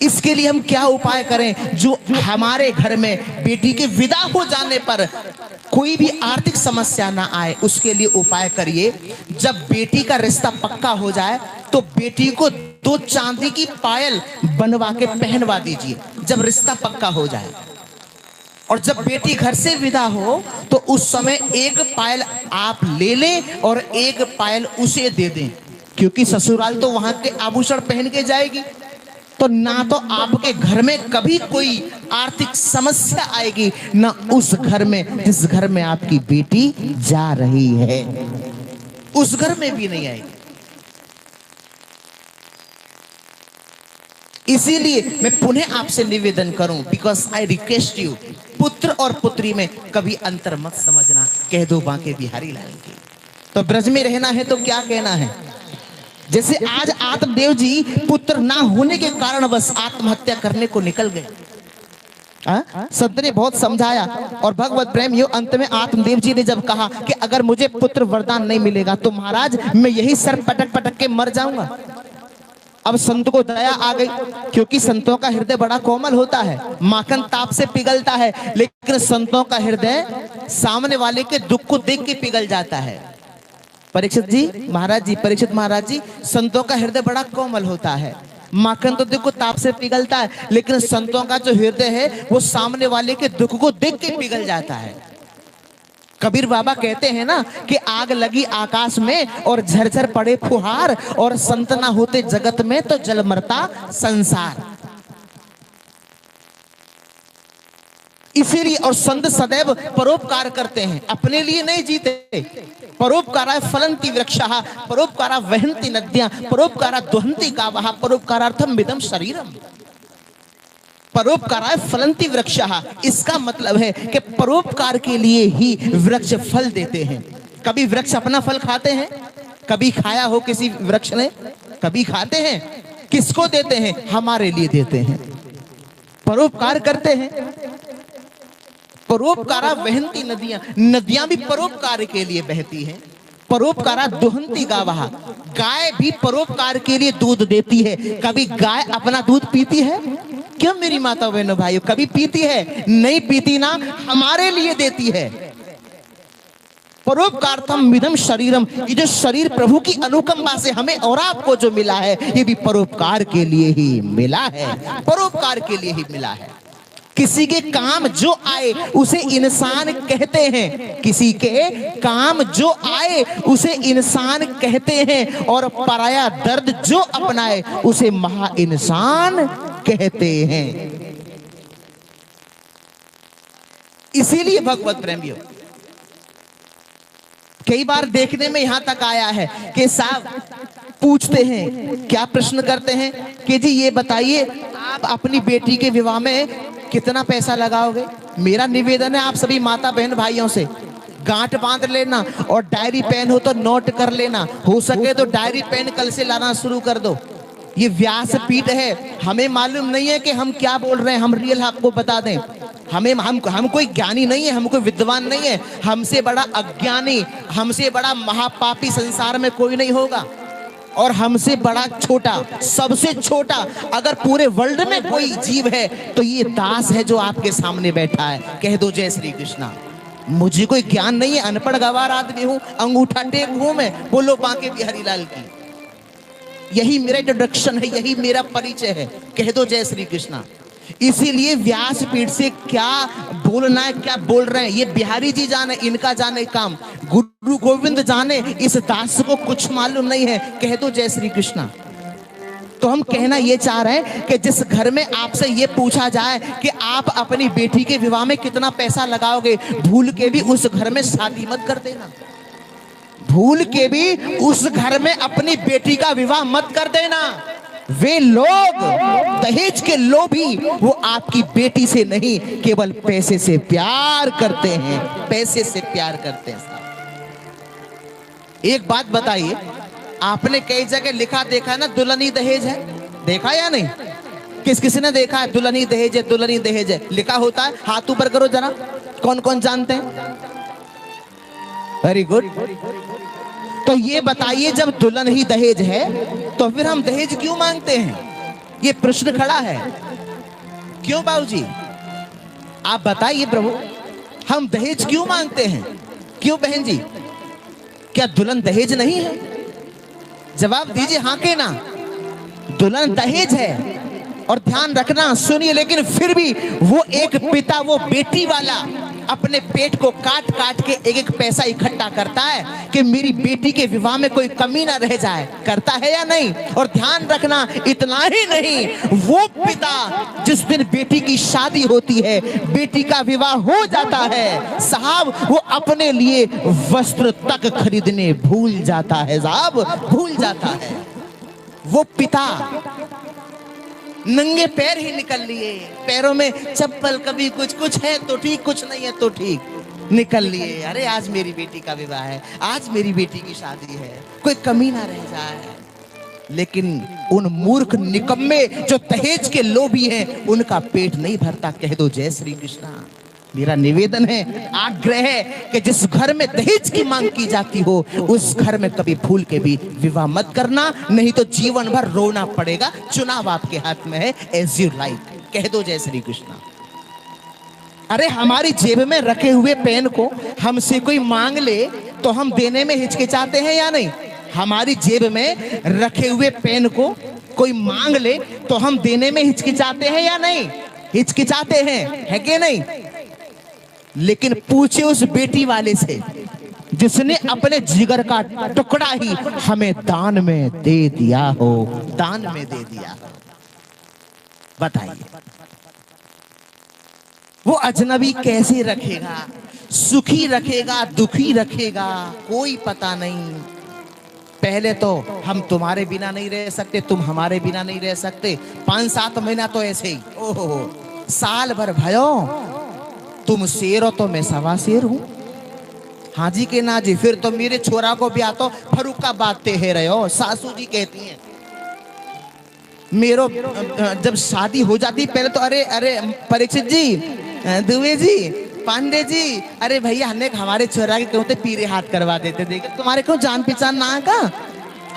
इसके लिए हम क्या उपाय करें? जो हमारे घर में बेटी के विदा हो जाने पर कोई भी आर्थिक समस्या ना आए, उसके लिए उपाय करिए। जब बेटी का रिश्ता पक्का हो जाए तो बेटी को 2 चांदी की पायल बनवा के पहनवा दीजिए, जब रिश्ता पक्का हो जाए। और जब बेटी घर से विदा हो तो उस समय एक पायल आप ले लें और एक पायल उसे दे दें, क्योंकि ससुराल तो वहां के आभूषण पहन के जाएगी। तो ना तो आपके घर में कभी कोई आर्थिक समस्या आएगी, ना उस घर में, जिस घर में आपकी बेटी जा रही है उस घर में भी नहीं आएगी। इसीलिए मैं पुनः आपसे निवेदन करूं, बिकॉज आई रिक्वेस्ट यू, पुत्र और पुत्री में कभी अंतर मत समझना। कह दो बांके बिहारी लाल की। तो ब्रज में रहना है तो क्या कहना है? जैसे आज आत्मदेव जी पुत्र ना होने के कारण बस आत्महत्या करने को निकल गए। संत ने बहुत समझाया और भगवत प्रेम यो अंत में आत्मदेव जी ने जब कहा कि अगर मुझे पुत्र वरदान नहीं मिलेगा तो महाराज मैं यही सर पटक पटक के मर जाऊंगा। अब संत को दया आ गई, क्योंकि संतों का हृदय बड़ा कोमल होता है, माखन ताप से पिघलता है, लेकिन संतों का हृदय सामने वाले के दुख को देख के पिघल जाता है। परीक्षित महाराज जी, संतों का हृदय बड़ा कोमल होता है, माखन तो देखो ताप से पिघलता है, लेकिन संतों का जो हृदय है वो सामने वाले के दुख को देख के पिघल जाता है। कबीर बाबा कहते हैं ना कि आग लगी आकाश में और झरझर पड़े फुहार, और संत ना होते जगत में तो जल मरता संसार। इसीलिए और संत सदैव परोपकार करते हैं, अपने लिए नहीं जीते। परोपकाराय फलन्ति वृक्षाः, परोपकारा वहन्ति नद्याः, परोपकारा दुहन्ति गावः, परोपकारार्थम इदं शरीरम। परोपकाराय फलन्ति वृक्षाः, इसका मतलब है कि परोपकार के लिए ही वृक्ष फल देते हैं। कभी वृक्ष अपना फल खाते हैं? कभी खाया हो किसी वृक्ष ने? कभी खाते हैं? किसको देते हैं? हमारे लिए देते हैं, परोपकार करते हैं। परोपकारा वहन्ति नदियां, नदियां भी परोपकार के लिए बहती हैं। परोपकारा दुहन्ति गावः, गाय भी परोपकार के लिए दूध देती है। कभी गाय अपना दूध पीती है? क्यों मेरी माता बहनों भाइयों, कभी पीती है? नहीं पीती ना, हमारे लिए देती है। परोपकार्थम इदं शरीरम, ये जो शरीर प्रभु की अनुकंपा से हमें और आपको जो मिला है, ये भी परोपकार के लिए ही मिला है, परोपकार के लिए ही मिला है। किसी के काम जो आए उसे इंसान कहते हैं, किसी के काम जो आए उसे इंसान कहते हैं, और पराया दर्द जो अपनाए उसे महा इंसान कहते हैं। इसीलिए भगवत प्रेमियों, कई बार देखने में यहां तक आया है कि साहब पूछते हैं, क्या प्रश्न करते हैं कि जी ये बताइए आप अपनी बेटी के विवाह में कितना पैसा लगाओगे? मेरा निवेदन है आप सभी माता बहन भाइयों से, गांठ बांध लेना और डायरी पेन हो तो नोट कर लेना, हो सके तो डायरी पेन कल से लाना शुरू कर दो। ये व्यासपीठ है, हमें मालूम नहीं है कि हम क्या बोल रहे हैं, हम रियल आपको बता दें। हम कोई ज्ञानी नहीं है, हम कोई विद्वान नहीं है, हमसे बड़ा अज्ञानी, हमसे बड़ा महापापी संसार में कोई नहीं होगा, और हमसे बड़ा छोटा, सबसे छोटा अगर पूरे वर्ल्ड में कोई जीव है तो ये दास है जो आपके सामने बैठा है। कह दो जय श्री कृष्णा। मुझे कोई ज्ञान नहीं है, अनपढ़ गवार आदमी हूं, अंगूठा टेक हूं मैं, बोलो बांके बिहारी लाल की। यही मेरा इंट्रोडक्शन है, यही मेरा परिचय है। कह दो जय श्री कृष्णा। इसीलिए व्यासपीठ से क्या बोलना है, क्या बोल रहे हैं, ये बिहारी जी जाने, इनका जाने काम, गुरु गोविंद जाने, इस दास को कुछ मालूम नहीं है। कह दो जय श्री कृष्णा। तो हम कहना ये चाह रहे हैं कि जिस घर में आपसे ये पूछा जाए कि आप अपनी बेटी के विवाह में कितना पैसा लगाओगे, भूल के भी उस घर में शादी मत कर देना। भूल के भी उस घर में अपनी बेटी का विवाह मत कर देना। वे लोग दहेज के लोभी, वो आपकी बेटी से नहीं, केवल पैसे से प्यार करते हैं, पैसे से प्यार करते हैं। एक बात बताइए, आपने कई जगह लिखा देखा ना दुल्हन ही दहेज है, देखा या नहीं? किस ने देखा है दुल्हन ही दहेज है, दुल्हन ही दहेज है लिखा होता है? हाथ ऊपर करो जरा, कौन कौन जानते हैं? Very good. तो ये बताइए, जब दुल्हन ही दहेज है तो फिर हम दहेज क्यों मांगते हैं? ये प्रश्न खड़ा है। क्यों बाबूजी, आप बताइए प्रभु, हम दहेज क्यों मांगते हैं? क्यों बहन जी, क्या दुल्हन दहेज नहीं है? जवाब दीजिए हाँ के ना। दुल्हन दहेज है, और ध्यान रखना, सुनिए, लेकिन फिर भी वो एक पिता, वो बेटी वाला अपने पेट को काट काट के एक एक पैसा इकट्ठा करता है कि मेरी बेटी के विवाह में कोई कमी ना रह जाए। करता है या नहीं? और ध्यान रखना, इतना ही नहीं, वो पिता जिस दिन बेटी की शादी होती है, बेटी का विवाह हो जाता है साहब, वो अपने लिए वस्त्र तक खरीदने भूल जाता है साहब, भूल जाता है। वो पिता नंगे पैर ही निकल लिए, पैरों में चप्पल, कभी कुछ है तो ठीक, कुछ नहीं है तो ठीक, निकल लिए। अरे आज मेरी बेटी का विवाह है, आज मेरी बेटी की शादी है, कोई कमी ना रह जाए। लेकिन उन मूर्ख निकम्मे जो दहेज के लोभी हैं, उनका पेट नहीं भरता। कह दो जय श्री कृष्णा। मेरा निवेदन है, आग्रह है कि जिस घर में दहेज की मांग की जाती हो, उस घर में कभी भूल के भी विवाह मत करना, नहीं तो जीवन भर रोना पड़ेगा। चुनाव आपके हाथ में है, एज यू लाइक। कह दो जय श्री कृष्णा। अरे हमारी जेब में रखे हुए पेन को हमसे कोई मांग ले तो हम देने में हिचकिचाते हैं या नहीं? हमारी जेब में रखे हुए पेन को कोई मांग ले तो हम देने में हिचकिचाते हैं या नहीं? हिचकिचाते हैं, है कि नहीं? लेकिन पूछे उस बेटी वाले से जिसने अपने जिगर का टुकड़ा ही हमें दान में दे दिया हो, दान में दे दिया। बताइए वो अजनबी कैसे रखेगा, सुखी रखेगा, दुखी रखेगा, कोई पता नहीं। पहले तो हम तुम्हारे बिना नहीं रह सकते, तुम हमारे बिना नहीं रह सकते। 5-7 महीना तो ऐसे ही, ओहो साल भर भयो, तुम शेर हो तो मैं सवा शेर हूं। हाँ जी के ना जी, फिर तो मेरे छोरा को ब्याह तो फर्रुखाबाद ते है रहे हो, सासू जी कहती हैं। मेरो जब शादी हो जाती पहले तो अरे अरे परीक्षित जी, दुबे जी, पांडे जी, अरे भैया हमने हमारे छोरा के क्यों पीरे हाथ करवा देते, देखे तुम्हारे क्यों जान पहचान ना का,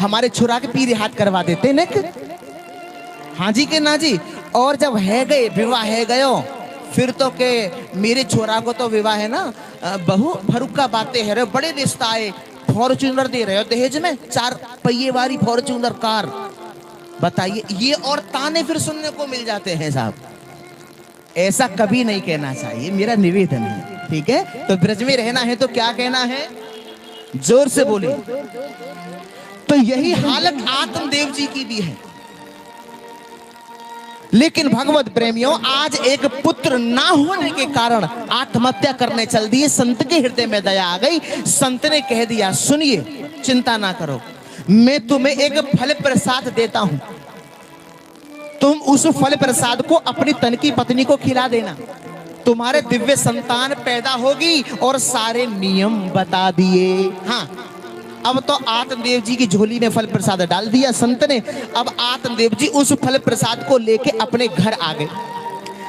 हमारे छोरा के पीरे हाथ करवा देते ने। हाँ जी के ना जी। और जब है गए विवाह है गयो, फिर तो के मेरे छोरा को तो विवाह है ना, बहु फर्रुखाबाद ते है रहे, बड़े रिश्ता आए, फॉर्च्यूनर दे रहे हो दहेज में, 4 पहिए वाली फॉर्च्यूनर कार। बताइए ये और ताने फिर सुनने को मिल जाते हैं साहब। ऐसा कभी नहीं कहना चाहिए, मेरा निवेदन है, ठीक है। तो ब्रज में रहना है तो क्या कहना है, जोर से बोले। तो यही हालत आत्मदेव जी की भी है। लेकिन भगवत प्रेमियों, आज एक पुत्र ना होने के कारण आत्महत्या करने चल दिए। संत के हृदय में दया आ गई, संत ने कह दिया सुनिए चिंता ना करो, मैं तुम्हें एक फल प्रसाद देता हूं, तुम उस फल प्रसाद को अपनी तन की पत्नी को खिला देना, तुम्हारे दिव्य संतान पैदा होगी। और सारे नियम बता दिए। हाँ, अब तो आत्मदेव जी की झोली में फल प्रसाद डाल दिया संत ने। अब आत्मदेव जी उस फल प्रसाद को लेके अपने घर आ गए।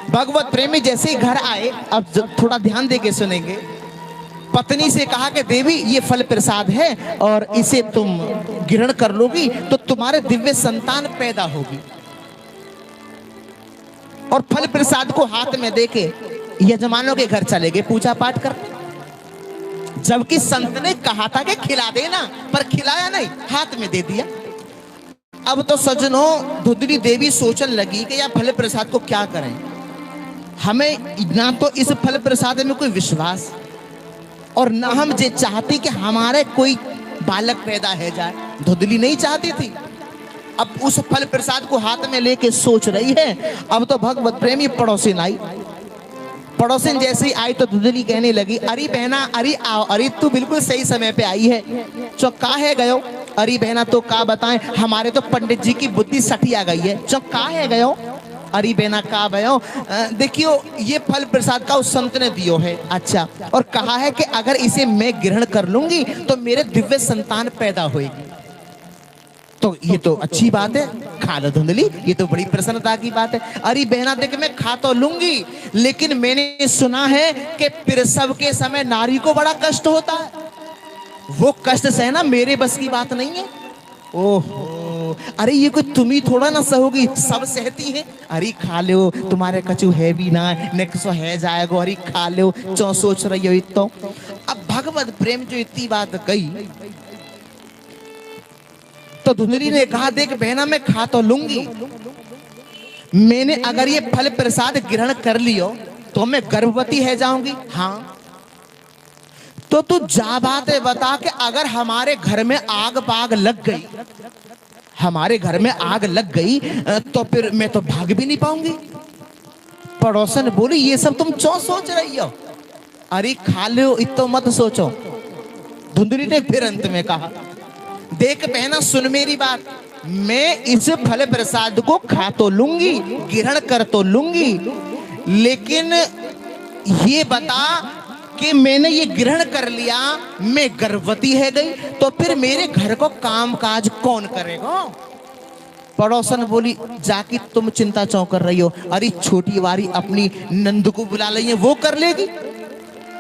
भगवत प्रेमी जैसे ही घर आए, अब थोड़ा ध्यान देके सुनेंगे, पत्नी से कहा कि देवी ये फल प्रसाद है और इसे तुम ग्रहण कर लोगी तो तुम्हारे दिव्य संतान पैदा होगी। और फल प्रसाद को हाथ में देके यजमानों के घर चले गए पूजा पाठ कर। जबकि संत ने कहा था कि खिला देना, पर खिलाया नहीं, हाथ में दे दिया। अब तो सज्जनों धुंधली देवी सोचने लगी कि यार फल प्रसाद को क्या करें, हमें ना तो इस फल प्रसाद में कोई विश्वास और ना हम ये चाहती कि हमारे कोई बालक पैदा है जाए। धुंधली नहीं चाहती थी। अब उस फल प्रसाद को हाथ में लेके सोच रही है। अब तो भगवत प्रेमी पड़ोसिन आई। पड़ोसिन जैसे ही आई तो धुंधली कहने लगी, अरे बहना अरे आओ, अरे तू बिल्कुल सही समय पे आई है, चौका है गयो। अरे बहना तो का बताएं, हमारे तो पंडित जी की बुद्धि सटी आ गई है, चौका है गयो। अरे बहना का भयो, देखियो ये फल प्रसाद का उस संत ने दियो है, अच्छा, और कहा है कि अगर इसे मैं ग्रहण कर लूंगी तो मेरे दिव्य संतान पैदा होगी। तो ये तो अच्छी बात है, खा लो धुंधली, ये तो बड़ी प्रसन्नता की बात है। अरे बहना देख मैं खा तो लूंगी, लेकिन मैंने सुना है कि प्रसव के समय नारी को बड़ा कष्ट होता है, वो कष्ट सहना मेरे बस की बात नहीं है। ओहो, अरे ये कोई तुम ही थोड़ा ना सहोगी, सब सहती है। अरे खा लो, तुम्हारे कछु है भी ना, नेक्सो है जाएगो, अरे खा लो, चौ सोच रही हो तो। अब भगवत प्रेम जो इतनी बात कही तो धुंधली ने कहा देख बहना मैं खा तो लूंगी, मैंने अगर ये फल प्रसाद ग्रहण कर लियो तो मैं गर्भवती है जाऊंगी। हाँ, तो तू जा बात है बता कि अगर हमारे घर में आग बाग लग गई, हमारे घर में आग लग गई तो फिर मैं तो भाग भी नहीं पाऊंगी। पड़ोसन बोली ये सब तुम क्यों सोच रही हो, अरे खा लो, इतो मत सोचो। धुंधली ने फिर अंत में कहा देख बहना सुन मेरी बात, मैं इस फल प्रसाद को खा तो लूंगी, ग्रहण कर तो लूंगी, लेकिन ये बता कि मैंने ये ग्रहण कर लिया, मैं गर्भवती है गई, तो फिर मेरे घर को काम काज कौन करेगा। पड़ोसन बोली जाके तुम चिंता क्यों कर रही हो, अरे छोटी वारी अपनी नंद को बुला ली है, वो कर लेगी।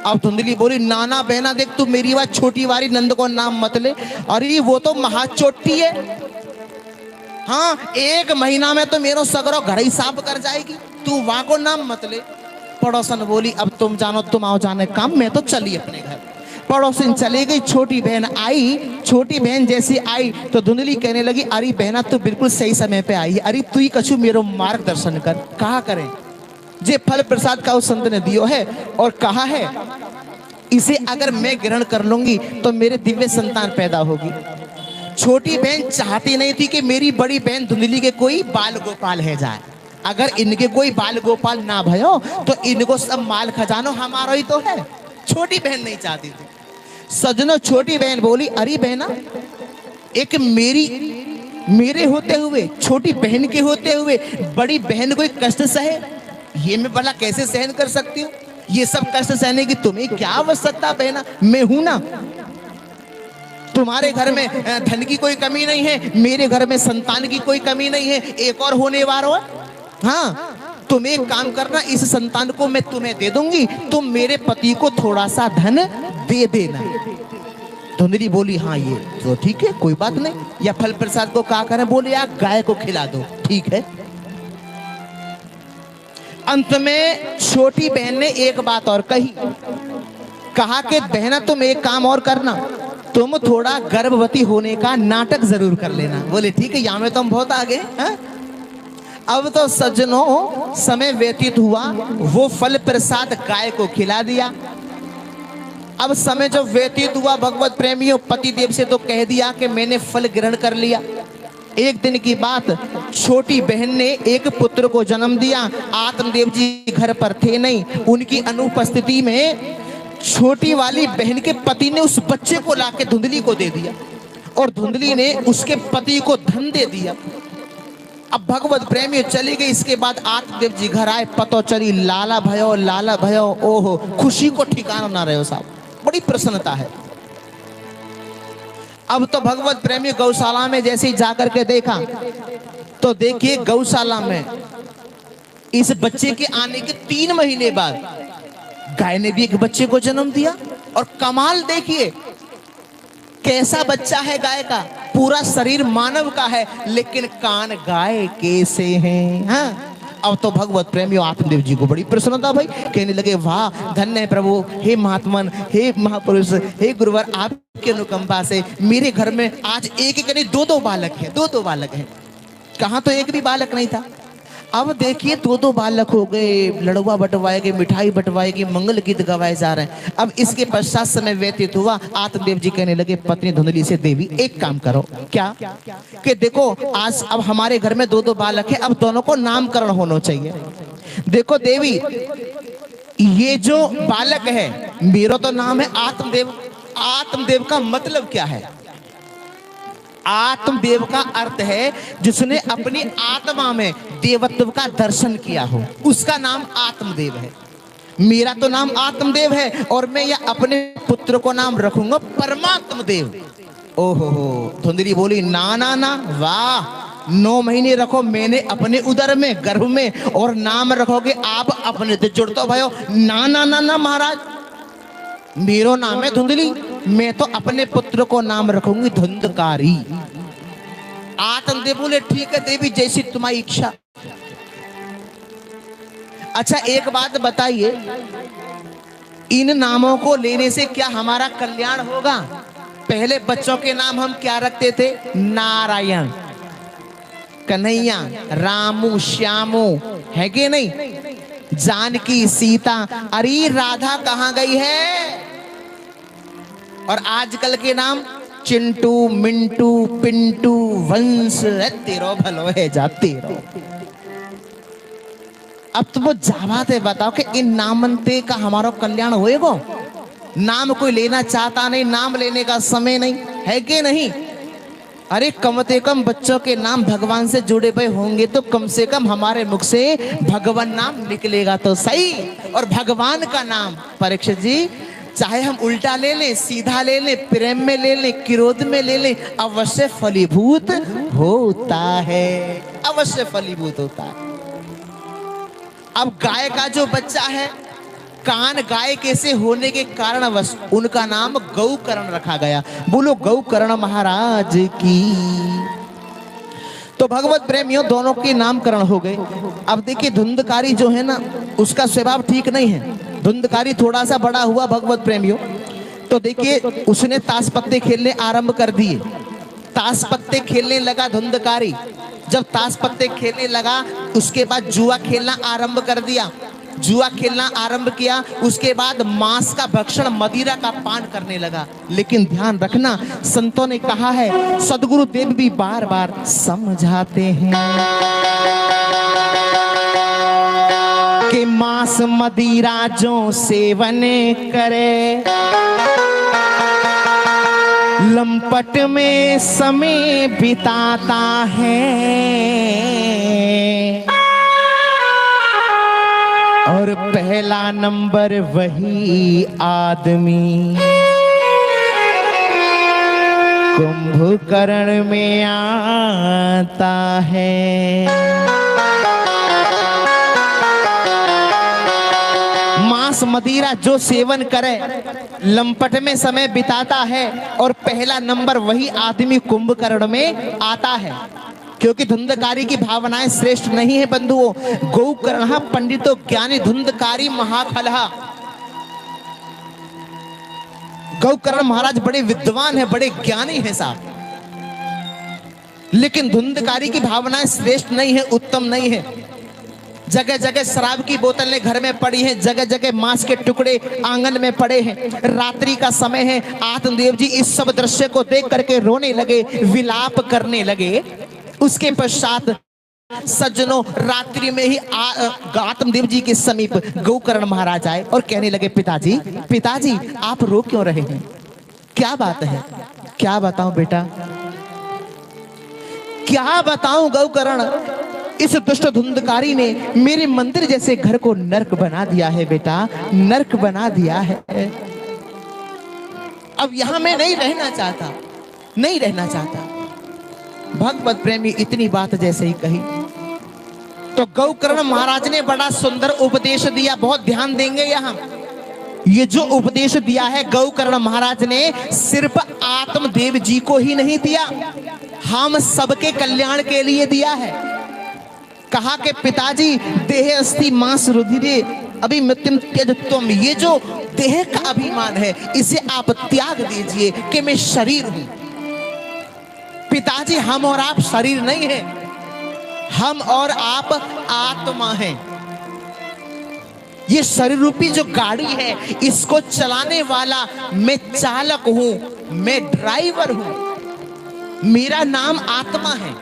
अब धुंधली बोली नाना बहना देख तू मेरी बात छोटी वाली नंद को नाम मत ले, अरे वो तो महाचोटी है। हाँ, 1 महीना में तो मेरा सगरो घर ही साफ कर जाएगी, तू वहां को नाम मत ले। पड़ोसन बोली अब तुम जानो, तुम आओ जाने काम, मैं तो चली अपने घर। पड़ोसन चली गई, छोटी बहन आई। छोटी बहन जैसी आई तो धुंधली कहने लगी अरे बहना तू बिल्कुल सही समय पे आई है, अरे तू ही कछु मेरो मार्गदर्शन कर, कहा करें। जे फल प्रसाद का उस संत ने दियो है और कहा है इसे अगर मैं ग्रहण कर लूंगी तो मेरे दिव्य संतान पैदा होगी। छोटी बहन चाहती नहीं थी कि मेरी बड़ी बहन धुंधली के कोई बाल गोपाल है जाए। अगर इनके कोई बाल गोपाल ना भयो तो इनको सब माल खजानो हमारा ही तो है। छोटी बहन नहीं चाहती थी। सजनो छोटी बहन बोली, अरे बहना, एक मेरे होते हुए, छोटी बहन के होते हुए बड़ी बहन कोई कष्ट सहे, ये मैं भला कैसे सहन कर सकती हूँ? ये सब कष्ट सहने की तुम्हें क्या आवश्यकता बहना, मैं हूं ना। तुम्हारे घर में धन की कोई कमी नहीं है, मेरे घर में संतान की कोई कमी नहीं है, एक और होने वाला है। हाँ, तुम एक काम करना, इस संतान को मैं तुम्हें दे दूंगी, तुम मेरे पति को थोड़ा सा धन दे देना। धुंधली बोली, हाँ ये तो ठीक है, कोई बात नहीं। या फल प्रसाद को क्या करें? बोले यार गाय को खिला दो। ठीक है। अंत में छोटी बहन ने एक बात और कही, कहा कि बहना तुम एक काम और करना, तुम थोड़ा गर्भवती होने का नाटक जरूर कर लेना। बोले ठीक है, यहाँ में तो हम बहुत आगे हैं। अब तो सज्जनों समय व्यतीत हुआ, वो फल प्रसाद गाय को खिला दिया। अब समय जब व्यतीत हुआ, भगवत प्रेमियों, पति देव से तो कह दिया कि मैंने फल ग्रहण कर लिया। एक दिन की बात, छोटी बहन ने एक पुत्र को जन्म दिया। आत्मदेव जी घर पर थे नहीं, उनकी अनुपस्थिति में छोटी वाली बहन के पति ने उस बच्चे को लाके धुंधली को दे दिया और धुंधली ने उसके पति को धन दे दिया। अब भगवत प्रेमी चली गई। इसके बाद आत्मदेव जी घर आए, पतो चली लाला भयो, ओहो, खुशी को ठिकाना ना रहे हो साहब, बड़ी प्रसन्नता है। अब तो भगवत प्रेमी गौशाला में जैसे ही जाकर के देखा तो देखिए गौशाला में इस बच्चे के आने के 3 महीने बाद गाय ने भी एक बच्चे को जन्म दिया। और कमाल देखिए, कैसा बच्चा है गाय का, पूरा शरीर मानव का है लेकिन कान गाय के से हैं। हाँ, अब तो भगवत प्रेमियों आत्मदेव जी को बड़ी प्रसन्नता भाई, कहने लगे वाह धन्य है प्रभु, हे महात्मन, हे महापुरुष, हे गुरुवर, आपके अनुकंपा से मेरे घर में आज एक नहीं 2-2 बालक है, 2-2 बालक हैं। कहाँ तो एक भी बालक नहीं था, अब देखिए 2-2 बालक हो गए, लड़ुआ बंटवाए गए, मिठाई बंटवाए गई, मंगल गीत गवाए जा रहे हैं। अब इसके पश्चात समय व्यतीत हुआ, आत्मदेव जी कहने लगे पत्नी धुंधली से, देवी एक काम करो। क्या? कि देखो आज अब हमारे घर में 2-2 बालक है, अब दोनों को नामकरण होना चाहिए। देखो देवी, ये जो बालक है मेरा तो नाम है आत्मदेव। आत्मदेव का मतलब क्या है? आत्मदेव का अर्थ है जिसने अपनी आत्मा में देवत्व का दर्शन किया हो, उसका नाम आत्मदेव है। मेरा तो नाम आत्मदेव है और मैं यह अपने पुत्र को नाम रखूंगा परमात्म देव। ओहो हो, धुंधली बोली ना ना ना, वाह, 9 महीने रखो मैंने अपने उदर में, गर्भ में, और नाम रखोगे आप अपने से जुड़तो भयो। ना ना ना ना महाराज, मेरा नाम है धुंधली, मैं तो अपने पुत्र को नाम रखूंगी धुंधकारी। आत्मदेव बोले ठीक है देवी, जैसी तुम्हारी इच्छा। अच्छा एक बात बताइए, इन नामों को लेने से क्या हमारा कल्याण होगा? पहले बच्चों के नाम हम क्या रखते थे? नारायण, कन्हैया, रामू, श्यामू, है कि नहीं? जानकी, सीता, अरे राधा कहाँ गई है? और आजकल के नाम चिंटू, मिंटू, पिंटू, वंश, तेरो भलो है जा तेरो। अब तो वो जावात है, बताओ कि इन नामंते का हमारा कल्याण होएगा? नाम कोई लेना चाहता नहीं, नाम लेने का समय नहीं, है कि नहीं? अरे कम से कम बच्चों के नाम भगवान से जुड़े हुए होंगे तो कम से कम हमारे मुख से भगवान नाम निकलेगा तो सही। और भगवान का नाम परीक्षित जी, चाहे हम उल्टा ले लें, सीधा ले लें, प्रेम में ले लें, क्रोध में ले लें, अवश्य फलीभूत होता है, अवश्य फलीभूत होता है। अब गाय का जो बच्चा है, कान गाय कैसे होने के कारण उनका नाम गौकर्ण रखा गया। बोलो गौकर्ण महाराज की। तो भगवत प्रेमियों दोनों के नामकरण हो गए। अब देखिए धुंधकारी जो है ना, उसका स्वभाव ठीक नहीं है। धुंधकारी थोड़ा सा बड़ा हुआ भगवत प्रेमियों, तो देखिए उसने ताश पत्ते खेलने आरंभ कर दिए। ताश पत्ते खेलने लगा धुंधकारी। जब ताश पत्ते खेलने लगा उसके बाद जुआ खेलना आरंभ कर दिया। जुआ खेलना आरंभ किया, उसके बाद मांस का भक्षण, मदिरा का पान करने लगा। लेकिन ध्यान रखना, संतों ने कहा है, सदगुरु देव भी बार बार समझाते हैं कि मांस मदिरा जो सेवन करे, लंपट में समय बिताता है, और पहला नंबर वही आदमी कुंभकर्ण में आता है। मांस मदिरा जो सेवन करे, लंपट में समय बिताता है, और पहला नंबर वही आदमी कुंभकर्ण में आता है। क्योंकि धुंधकारी की भावनाएं श्रेष्ठ नहीं है बंधुओं। गौकर्ण पंडितो ज्ञानी धुंधकारी महाफलहा। गौकर्ण महाराज बड़े विद्वान है, बड़े ज्ञानी है साहब, लेकिन धुंधकारी की भावनाएं श्रेष्ठ नहीं है, उत्तम नहीं है। जगह जगह शराब की बोतलें घर में पड़ी हैं, जगह जगह मांस के टुकड़े आंगन में पड़े हैं। रात्रि का समय है, आत्मदेव जी इस सब दृश्य को देख करके रोने लगे, विलाप करने लगे। उसके पश्चात सज्जनों, रात्रि में ही आत्मदेव जी के समीप गौकर्ण महाराज आए और कहने लगे, पिताजी पिताजी आप रो क्यों रहे हैं, क्या बात है? क्या बताऊं बेटा, क्या बताऊं गौकर्ण, इस दुष्ट धुंधकारी ने मेरे मंदिर जैसे घर को नर्क बना दिया है बेटा, नर्क बना दिया है। अब यहां मैं नहीं रहना चाहता, नहीं रहना चाहता। भगवत प्रेमी इतनी बात जैसे ही कही तो गौकर्ण महाराज ने बड़ा सुंदर उपदेश दिया। बहुत ध्यान देंगे यहां। ये जो उपदेश दिया है गौकर्ण महाराज ने, सिर्फ आत्मदेव जी को ही नहीं दिया, हम सबके कल्याण के लिए दिया है। कहा कि पिताजी देह अस्ति मांस रुधिरे अभिमृत्युम त्यजत्वम, ये जो देह का अभिमान है इसे आप त्याग दीजिए कि मैं शरीर हूं। पिताजी हम और आप शरीर नहीं है, हम और आप आत्मा हैं। ये शरीर रूपी जो गाड़ी है इसको चलाने वाला मैं चालक हूं, मैं ड्राइवर हूं, मेरा नाम आत्मा है।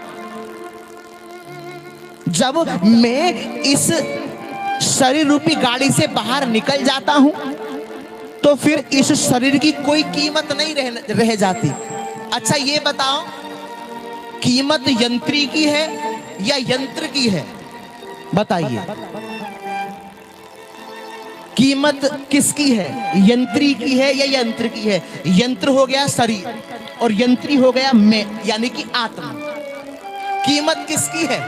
जब मैं इस शरीर रूपी गाड़ी से बाहर निकल जाता हूं तो फिर इस शरीर की कोई कीमत नहीं रह जाती। अच्छा ये बताओ, कीमत यंत्री की है या यंत्र की है? बताइए, कीमत किसकी है, यंत्री की है या यंत्र की है? यंत्र हो गया शरीर और यंत्री हो गया मैं, यानी कि आत्मा। कीमत किसकी है?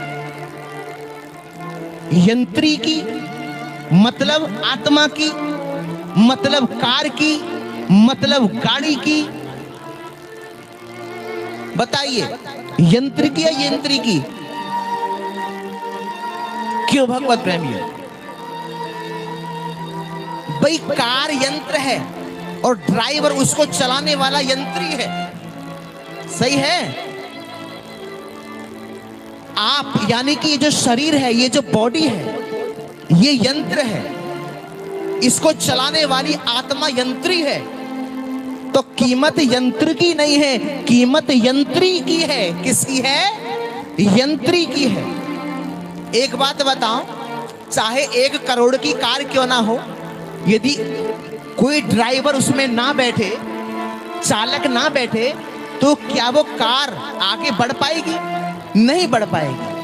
यंत्री की, मतलब आत्मा की, मतलब कार की, मतलब गाड़ी की। बताइए, यंत्र की या यंत्री की? क्यों भगवत प्रेमियों? भाई कार यंत्र है और ड्राइवर उसको चलाने वाला यंत्री है, सही है? आप यानी कि ये जो शरीर है, ये जो बॉडी है, ये यंत्र है, इसको चलाने वाली आत्मा यंत्री है। तो कीमत यंत्र की नहीं है, कीमत यंत्री की है। किसकी है? यंत्री की है। एक बात बताओ, चाहे 1 करोड़ की कार क्यों ना हो, यदि कोई ड्राइवर उसमें ना बैठे, चालक ना बैठे, तो क्या वो कार आगे बढ़ पाएगी? नहीं बढ़ पाएगी।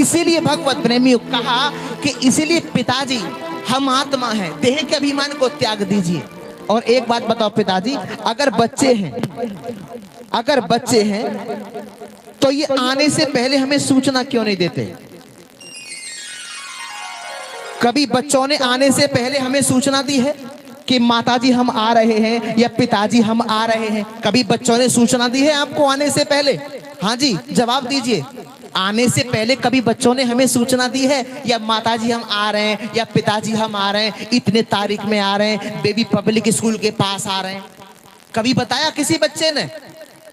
इसीलिए भगवत प्रेमियों कहा कि इसीलिए पिताजी हम आत्मा हैं, देह के अभिमान को त्याग दीजिए। और एक बात बताओ पिताजी, अगर बच्चे हैं तो ये आने से पहले हमें सूचना क्यों नहीं देते? कभी बच्चों ने आने से पहले हमें सूचना दी है कि माताजी हम आ रहे हैं या पिताजी हम आ रहे हैं? कभी बच्चों ने सूचना दी है आपको आने से पहले? हाँ जी, जवाब दीजिए। आने से पहले कभी बच्चों ने हमें सूचना दी है या माताजी हम आ रहे हैं या पिताजी हम आ रहे हैं, इतने तारीख में आ रहे हैं, बेबी पब्लिक स्कूल के पास आ रहे हैं? कभी बताया किसी बच्चे ने?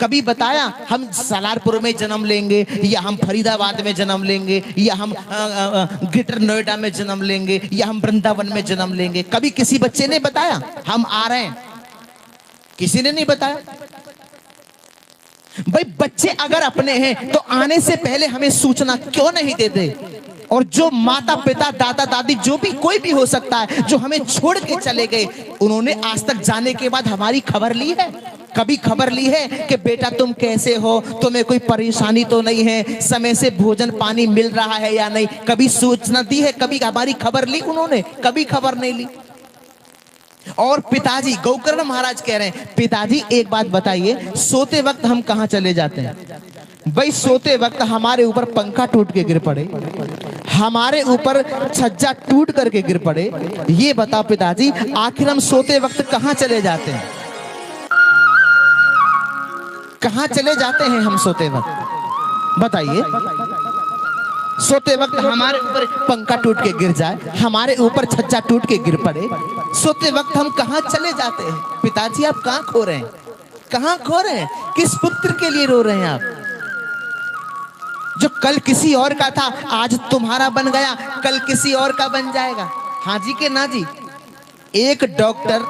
कभी बताया हम सलारपुर में जन्म लेंगे, या हम फरीदाबाद में जन्म लेंगे, या हम ग्रेटर नोएडा में जन्म लेंगे, या हम वृंदावन में जन्म लेंगे? कभी किसी बच्चे ने बताया हम आ रहे हैं? किसी ने नहीं बताया। भाई बच्चे अगर अपने हैं तो आने से पहले हमें सूचना क्यों नहीं देते? और जो माता पिता दादा दादी जो भी कोई भी हो सकता है जो हमें छोड़ के चले गए, उन्होंने आज तक जाने के बाद हमारी खबर ली है? कभी खबर ली है कि बेटा तुम कैसे हो, तुम्हें कोई परेशानी तो नहीं है, समय से भोजन पानी मिल रहा है या नहीं? कभी सूचना दी है? कभी हमारी खबर ली उन्होंने? कभी खबर नहीं ली। और पिताजी, गोकर्ण महाराज कह रहे हैं, पिताजी एक बात बताइए, सोते वक्त हम कहां चले जाते हैं? भाई सोते वक्त हमारे ऊपर पंखा टूट के गिर पड़े, हमारे ऊपर छज्जा टूट करके गिर पड़े, ये बताओ पिताजी आखिर हम सोते वक्त कहां चले जाते हैं? कहां चले जाते हैं हम सोते वक्त? बताइए। सोते वक्त हमारे ऊपर पंखा टूट के गिर जाए, हमारे ऊपर छज्जा टूट के गिर पड़े, सोते वक्त हम कहां चले जाते हैं? पिताजी आप कहां खो रहे हैं? कहां खो रहे हैं? किस पुत्र के लिए रो रहे हैं आप? जो कल किसी और का था आज तुम्हारा बन गया, कल किसी और का बन जाएगा। हाँ जी के ना जी? एक डॉक्टर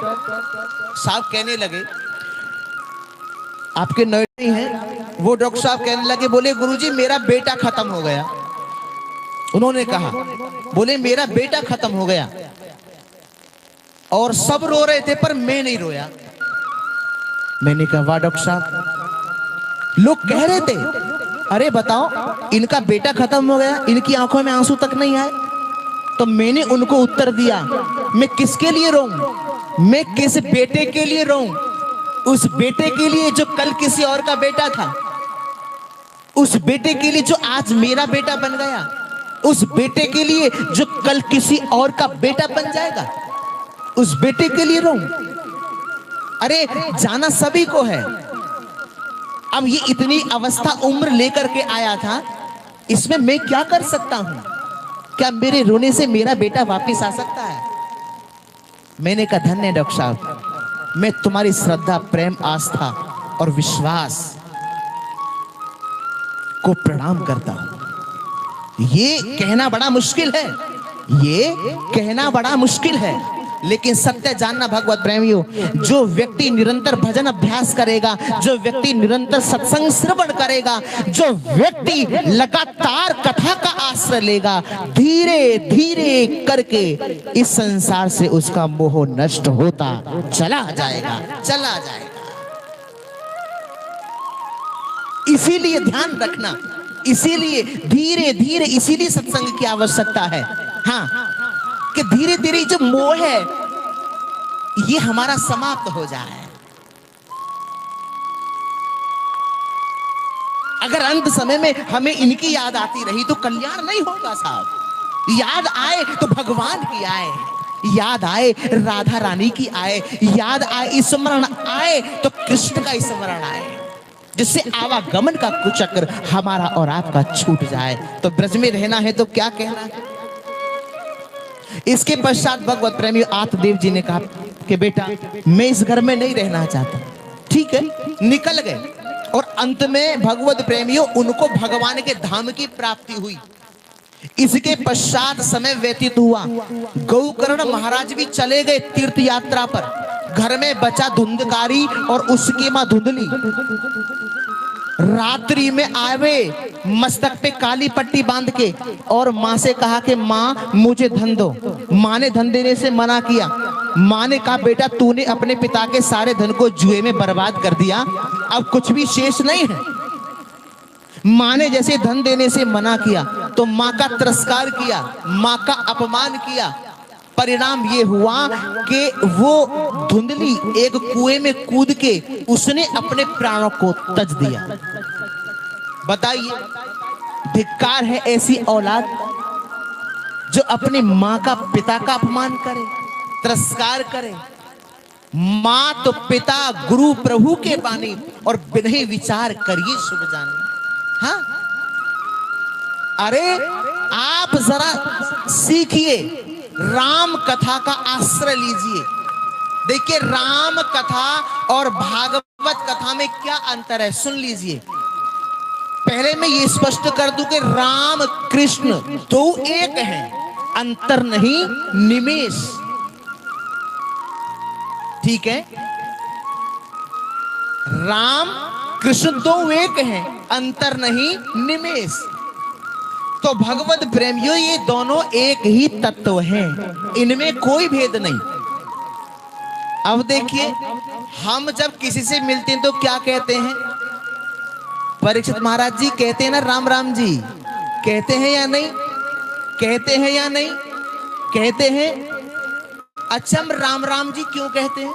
साहब कहने लगे, आपके नोएडा हैं वो डॉक्टर साहब कहने लगे, बोले गुरुजी मेरा बेटा खत्म हो गया। उन्होंने कहा, बोले मेरा बेटा खत्म हो गया, और सब रो रहे थे पर मैं नहीं रोया। मैंने कहा वाह डॉक्टर साहब, लोग कह रहे थे अरे बताओ इनका बेटा खत्म हो गया, इनकी आंखों में आंसू तक नहीं आए। तो मैंने उनको उत्तर दिया, मैं किसके लिए रोऊं? मैं किस बेटे के लिए रोऊं? उस बेटे के लिए जो कल किसी और का बेटा था, उस बेटे के लिए जो आज मेरा बेटा बन गया, उस बेटे के लिए जो कल किसी और का बेटा बन जाएगा, उस बेटे के लिए रोऊं? अरे जाना सभी को है। अब ये इतनी अवस्था उम्र लेकर के आया था, इसमें मैं क्या कर सकता हूं? क्या मेरे रोने से मेरा बेटा वापस आ सकता है? मैंने कहा धन्य डॉक्टर साहब, मैं तुम्हारी श्रद्धा प्रेम आस्था और विश्वास को प्रणाम करता हूं। ये कहना बड़ा मुश्किल है, ये कहना बड़ा मुश्किल है, लेकिन सत्य जानना भगवत प्रेमियों, जो व्यक्ति निरंतर भजन अभ्यास करेगा, जो व्यक्ति निरंतर सत्संग श्रवण करेगा, जो व्यक्ति लगातार कथा का आश्रय लेगा, धीरे धीरे करके इस संसार से उसका मोह नष्ट होता चला जाएगा, चला जाएगा। इसीलिए ध्यान रखना, इसीलिए धीरे धीरे, इसीलिए सत्संग की आवश्यकता है। हाँ, कि धीरे धीरे जो मोह है ये हमारा समाप्त हो जाए। अगर अंत समय में हमें इनकी याद आती रही तो कल्याण नहीं होगा साहब। याद आए तो भगवान की आए, याद आए राधा रानी की आए, याद आए स्मरण आए तो कृष्ण का स्मरण आए, जिससे आवागमन का कुचक्र हमारा और आपका छूट जाए। तो ब्रज में रहना है तो क्या कहना है? इसके पश्चात भगवत प्रेमी आत्मदेव जी ने कहा कि बेटा मैं इस घर में नहीं रहना चाहता। ठीक है, निकल गए। और अंत में भगवत प्रेमियों उनको भगवान के धाम की प्राप्ति हुई। इसके पश्चात समय व्यतीत हुआ, गोकर्ण महाराज भी चले गए तीर्थ यात्रा पर। घर में बचा धुंधकारी और उसकी मां धुंधली। रात्रि में आवे मस्तक पे काली पट्टी बांध के और माँ से कहा कि माँ मुझे धन दो। माँ ने धन देने से मना किया। माँ ने कहा बेटा तूने अपने पिता के सारे धन को जुए में बर्बाद कर दिया, अब कुछ भी शेष नहीं है। माँ ने जैसे धन देने से मना किया तो माँ का तिरस्कार किया, माँ का अपमान किया। परिणाम ये हुआ कि वो धुंधली एक कुएं में कूद के उसने अपने प्राणों को तज दिया। बताइए, धिक्कार है ऐसी औलाद जो अपनी माँ का पिता का अपमान करे, तिरस्कार करे। माँ तो पिता गुरु प्रभु के बानी और बिन्हीं विचार करिए शुभ जाने। हाँ, अरे आप जरा सीखिए, राम कथा का आश्रय लीजिए। देखिए राम कथा और भागवत भागवत कथा में क्या अंतर है सुन लीजिए। पहले मैं ये स्पष्ट कर दूं कि राम कृष्ण दो एक हैं, अंतर नहीं निमेष। ठीक है, राम कृष्ण दो एक हैं, अंतर नहीं निमेष। तो भगवत प्रेमियों ये दोनों एक ही तत्व हैं, इनमें कोई भेद नहीं। अब देखिए, हम जब किसी से मिलते हैं तो क्या कहते हैं? परीक्षित महाराज जी कहते हैं ना राम राम जी, कहते हैं या नहीं? कहते हैं या नहीं? कहते हैं। अच्छा, हम राम राम जी क्यों कहते हैं?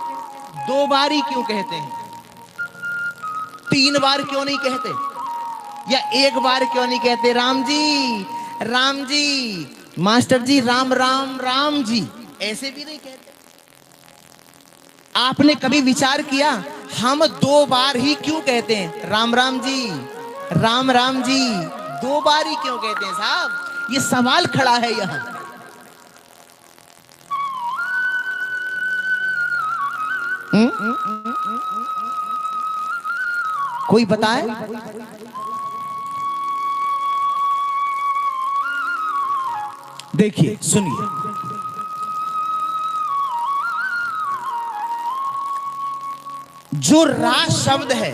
दो बार ही क्यों कहते हैं? तीन बार क्यों नहीं कहते? या एक बार क्यों नहीं कहते? राम जी, राम जी, मास्टर जी, राम राम राम जी, ऐसे भी नहीं कहते। आपने कभी विचार किया हम दो बार ही क्यों कहते हैं? राम राम जी, राम राम जी, दो बार ही क्यों कहते हैं साहब? ये सवाल खड़ा है यहां। कोई बताए? देखिए सुनिए, जो रा शब्द है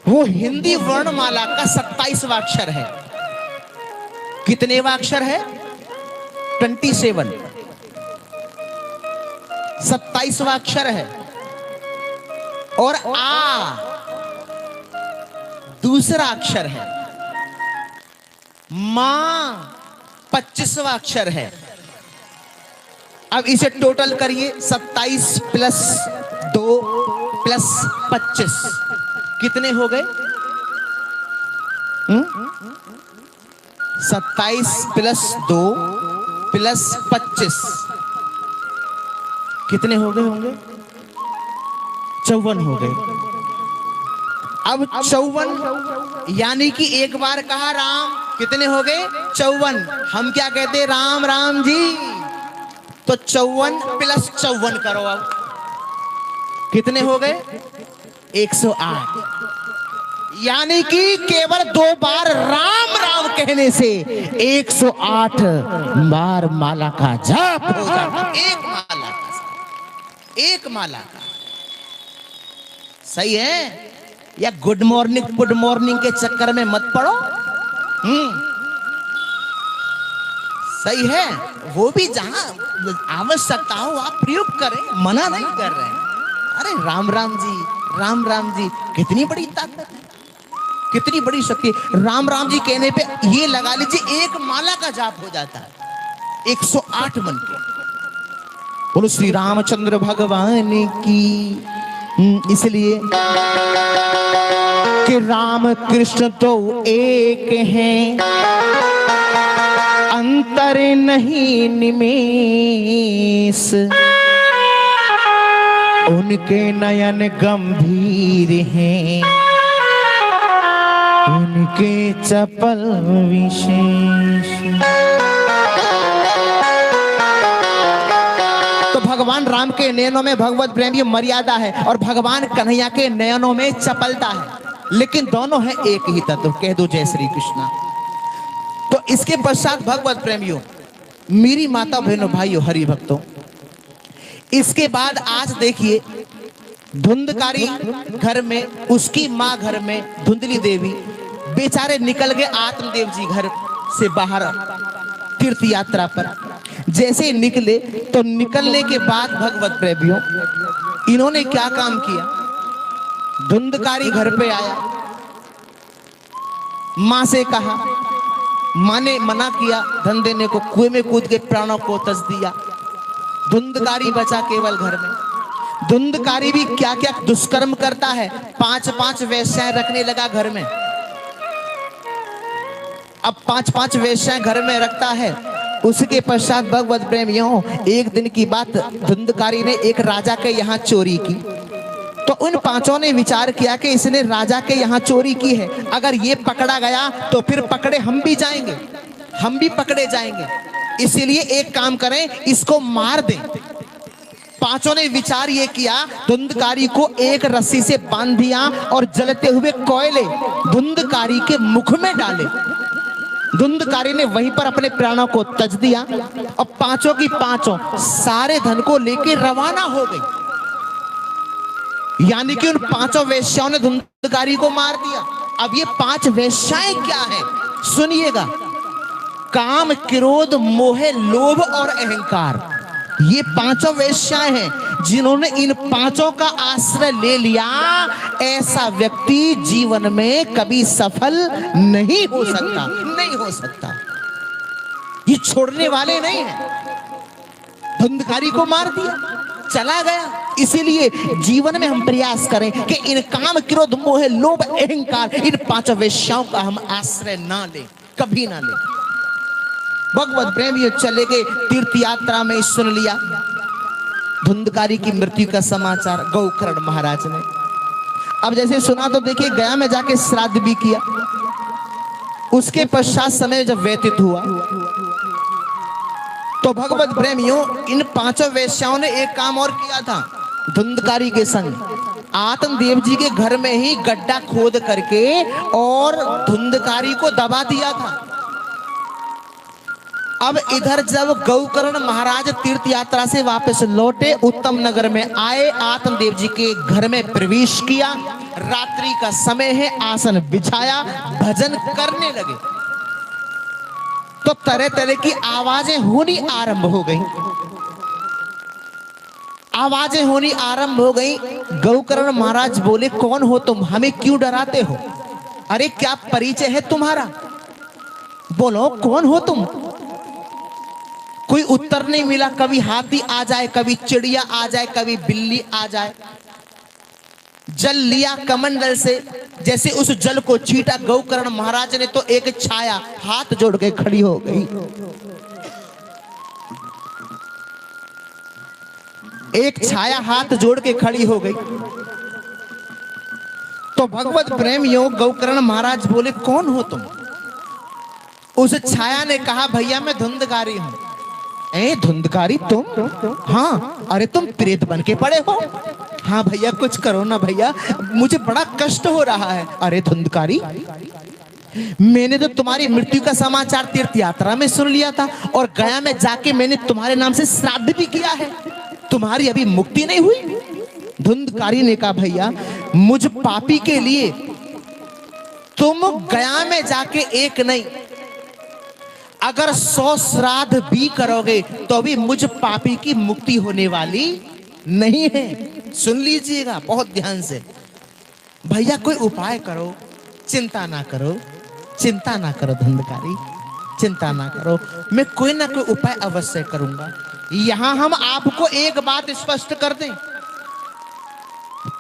वो हिंदी वर्णमाला का 27वां अक्षर है। कितनेवां अक्षर है? 27। 27वां अक्षर है। और आ दूसरा अक्षर है। मां 25वां अक्षर है। अब इसे टोटल करिए, 27 प्लस 2 प्लस 25 कितने हो गए? 27 प्लस 2 प्लस 25 कितने हो गए होंगे? 54 हो गए। अब 54 यानी कि एक बार कहा राम, कितने हो गए? 54। हम क्या कहते? राम राम जी। तो 54 प्लस 54 करो, अब कितने हो गए? 108। यानी कि केवल दो बार राम राम कहने से 108 बार माला का जाप हो जाता। एक माला का, एक माला का। सही है? या गुड मॉर्निंग के चक्कर में मत पड़ो। सही है, वो भी जहां आवश्यकता हो आप प्रयोग करें, मना नहीं कर रहे हैं। अरे राम राम जी, राम राम जी, कितनी बड़ी ताकत है, कितनी बड़ी शक्ति। राम राम जी कहने पे ये लगा लीजिए एक माला का जाप हो जाता है 108 मन के। बोलो श्री रामचंद्र भगवान की। इसलिए कि राम कृष्ण तो एक हैं, अंतर नहीं निमेष। उनके नयन गंभीर हैं, उनके चपल विशेष। तो भगवान राम के नयनों में भगवत प्रेम की मर्यादा है और भगवान कन्हैया के नयनों में चपलता है, लेकिन दोनों है एक ही तत्व। कह दो जय श्री कृष्णा। तो इसके पश्चात भगवत प्रेमियों, मेरी माता बहनों भाइयों हरि भक्तों, इसके बाद आज देखिए धुंधकारी घर में, उसकी माँ घर में धुंधली देवी, बेचारे निकल गए आत्मदेव जी घर से बाहर तीर्थ यात्रा पर। जैसे निकले तो निकलने के बाद भगवत प्रेमियों इन्होंने क्या काम किया? धुंधकारी घर पे आया, मां से कहा, मां ने मना किया धन देने को, कुएं में कूद के प्राणों को तज दिया। धुंधकारी बचा केवल घर में। धुंधकारी भी क्या क्या दुष्कर्म करता है, 5-5 वेश्याएं रखने लगा घर में। अब 5-5 वेश्याएं घर में रखता है। उसके पश्चात भगवत प्रेमियों एक दिन की बात, धुंधकारी ने एक राजा के यहाँ चोरी की। तो उन पांचों ने विचार किया कि इसने राजा के यहाँ चोरी की है, अगर ये पकड़ा गया तो फिर पकड़े हम भी जाएंगे, हम भी पकड़े जाएंगे। इसीलिए एक काम करें, इसको मार दें। पांचों ने विचार ये किया, धुंधकारी को एक रस्सी से बांध दिया और जलते हुए कोयले धुंधकारी के मुख में डाले। धुंधकारी ने वहीं पर अपने प्राणों को त्यज दिया और पांचों की पांचों सारे धन को लेकर रवाना हो गई। यानी कि उन पांचों वेश्याओं ने धुंधकारी को मार दिया। अब ये 5 वेश्याएं क्या है, सुनिएगा। काम, क्रोध, मोह, लोभ और अहंकार, ये 5 वेश्याएं हैं जिन्होंने इन 5 का आश्रय ले लिया। ऐसा व्यक्ति जीवन में कभी सफल नहीं हो सकता, नहीं हो सकता। ये छोड़ने वाले नहीं है। धुंधकारी को मार दिया, चला गया। इसीलिए जीवन में हम प्रयास करें कि इन काम, क्रोध, मोह, लोभ, अहंकार, इन 5 वेश्याओं का हम आश्रय ना लें, कभी ना लें। भगवत प्रेमी चले गए तीर्थ यात्रा में, सुन लिया धुंधकारी की मृत्यु का समाचार गौकर्ण महाराज ने। अब जैसे सुना तो देखिए गया में जाके श्राद्ध भी किया। उसके पश्चात समय जब व्यतीत हुआ तो भगवत प्रेमियों इन 5 वेश्याओं ने एक काम और किया था। धुंधकारी के संग आत्मदेव जी के घर में ही गड्ढा खोद करके और धुंधकारी को दबा दिया था। अब इधर जब गौकर्ण महाराज तीर्थ यात्रा से वापस लौटे, उत्तम नगर में आए, आत्मदेव जी के घर में प्रवेश किया। रात्रि का समय है, आसन बिछाया, भजन करने लगे तो तरह तरह की आवाजें होनी आरंभ हो गई। आवाजें होनी आरंभ हो गई। गौकर्ण महाराज बोले, कौन हो तुम, हमें क्यों डराते हो? अरे क्या परिचय है तुम्हारा, बोलो कौन हो तुम? कोई उत्तर नहीं मिला। कभी हाथी आ जाए, कभी चिड़िया आ जाए, कभी बिल्ली आ जाए। जल लिया कमंडल से, जैसे उस जल को छीटा गौकर्ण महाराज ने तो एक छाया हाथ जोड़ के खड़ी हो गई। एक छाया हाथ जोड़ के खड़ी हो गई। तो भगवत प्रेमियों गौकर्ण महाराज बोले, कौन हो तुम? उस छाया ने कहा, भैया मैं धुंधकारी हूं। ए धुंधकारी तुम? हाँ। अरे तुम प्रेत बन के पड़े हो? हाँ भैया कुछ करो ना भैया, मुझे बड़ा कष्ट हो रहा है। अरे धुंधकारी, मैंने तो तुम्हारी मृत्यु का समाचार तीर्थ यात्रा में सुन लिया था और गया में जाके मैंने तुम्हारे नाम से श्राद्ध भी किया है। तुम्हारी अभी मुक्ति नहीं हुई? धुंधकारी ने कहा, भैया मुझ पापी के लिए तुम गया में जाके एक नहीं, अगर 100 श्राद्ध भी करोगे तो भी मुझ पापी की मुक्ति होने वाली नहीं है। सुन लीजिएगा बहुत ध्यान से। भैया कोई उपाय करो। चिंता ना करो, चिंता ना करो धुंधकारी, चिंता ना करो, मैं कोई ना कोई उपाय अवश्य करूंगा। यहां हम आपको एक बात स्पष्ट कर दें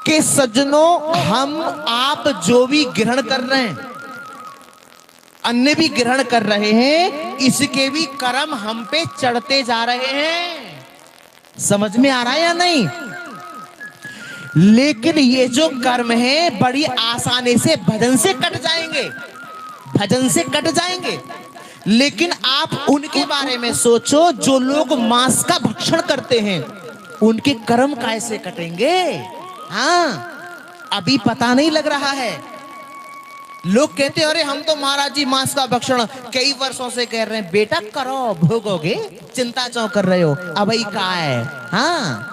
कि सज्जनों, हम आप जो भी ग्रहण कर रहे हैं, अन्य भी ग्रहण कर रहे हैं, इसके भी कर्म हम पे चढ़ते जा रहे हैं। समझ में आ रहा है या नहीं? लेकिन ये जो कर्म है बड़ी आसानी से भजन से कट जाएंगे, भजन से कट जाएंगे। लेकिन आप उनके बारे में सोचो जो लोग मांस का भक्षण करते हैं, उनके कर्म कैसे कटेंगे? हाँ, अभी पता नहीं लग रहा है। लोग कहते हैं, अरे हम तो महाराज जी मांस का भक्षण कई वर्षों से कह रहे हैं। बेटा करो, भोगोगे, चिंता क्यों कर रहे हो? अभी का है, हाँ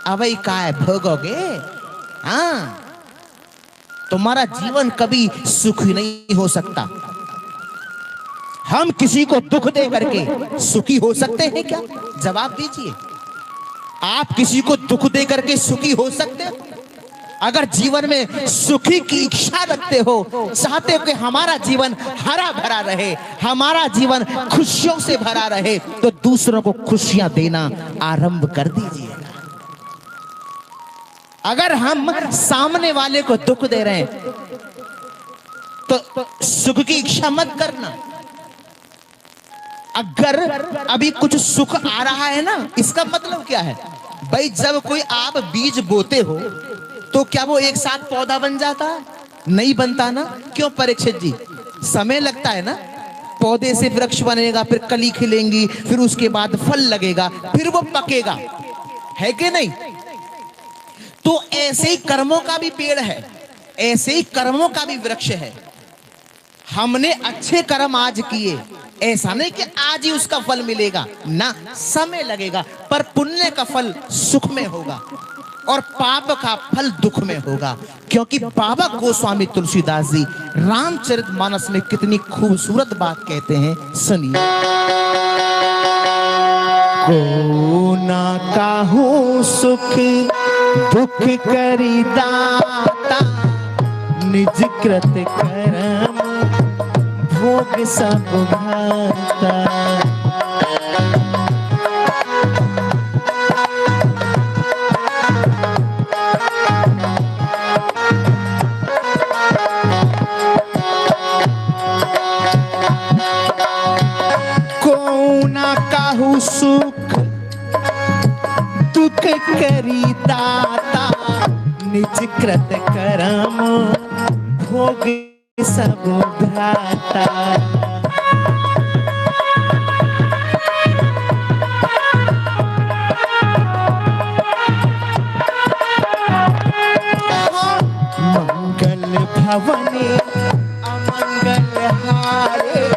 अभी का है, भोगोगे। हाँ, तुम्हारा जीवन कभी सुखी नहीं हो सकता। हम किसी को दुख दे करके सुखी हो सकते हैं क्या? जवाब दीजिए। आप किसी को दुख दे करके सुखी हो सकते हो? अगर जीवन में सुखी की इच्छा रखते हो, चाहते हो कि हमारा जीवन हरा भरा रहे, हमारा जीवन खुशियों से भरा रहे, तो दूसरों को खुशियां देना आरंभ कर दीजिएगा। अगर हम सामने वाले को दुख दे रहे हैं तो सुख की इच्छा मत करना। अगर अभी कुछ सुख आ रहा है ना, इसका मतलब क्या है भाई? जब कोई आप बीज बोते हो तो क्या वो एक साथ पौधा बन जाता है? नहीं बनता ना। क्यों परीक्षित जी? समय लगता है ना। पौधे से वृक्ष बनेगा, फिर कली खिलेंगी, फिर उसके बाद फल लगेगा, फिर वो पकेगा। है कि नहीं? तो ऐसे ही कर्मों का भी पेड़ है, ऐसे ही कर्मों का भी वृक्ष है। हमने अच्छे कर्म आज किए, ऐसा नहीं कि आज ही उसका फल मिलेगा ना, समय लगेगा, पर पुण्य का फल सुख में होगा और पाप का फल दुख में होगा। क्योंकि बाबा गोस्वामी तुलसीदास जी रामचरितमानस में कितनी खूबसूरत बात कहते हैं, सुनिए। को ना काहू सुख दुख करी दाता, निज कृत कर्म भोग सब भाता। काहू सुख दुख करी दाता, निज कृत कर्म भोग सब भ्राता। मंगल भवने अमंगल हारे,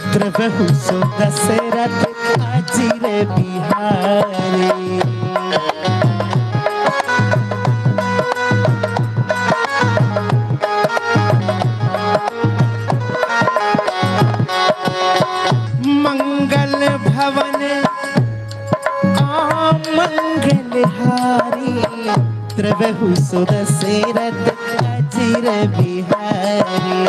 द्रवहु सो दशरथ अजिर बिहारी। मंगल भवन आमंगल हारी, द्रवहु सो दशरथ अजिर बिहारी।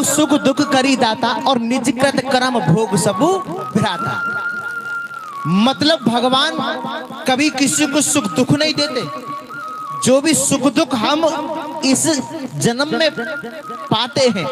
सुख दुख करी दाता और निज कृत कर्म भोग सबु भ्राता। मतलब भगवान कभी किसी को सुख दुख नहीं देते। जो भी सुख दुख हम इस जन्म में पाते हैं,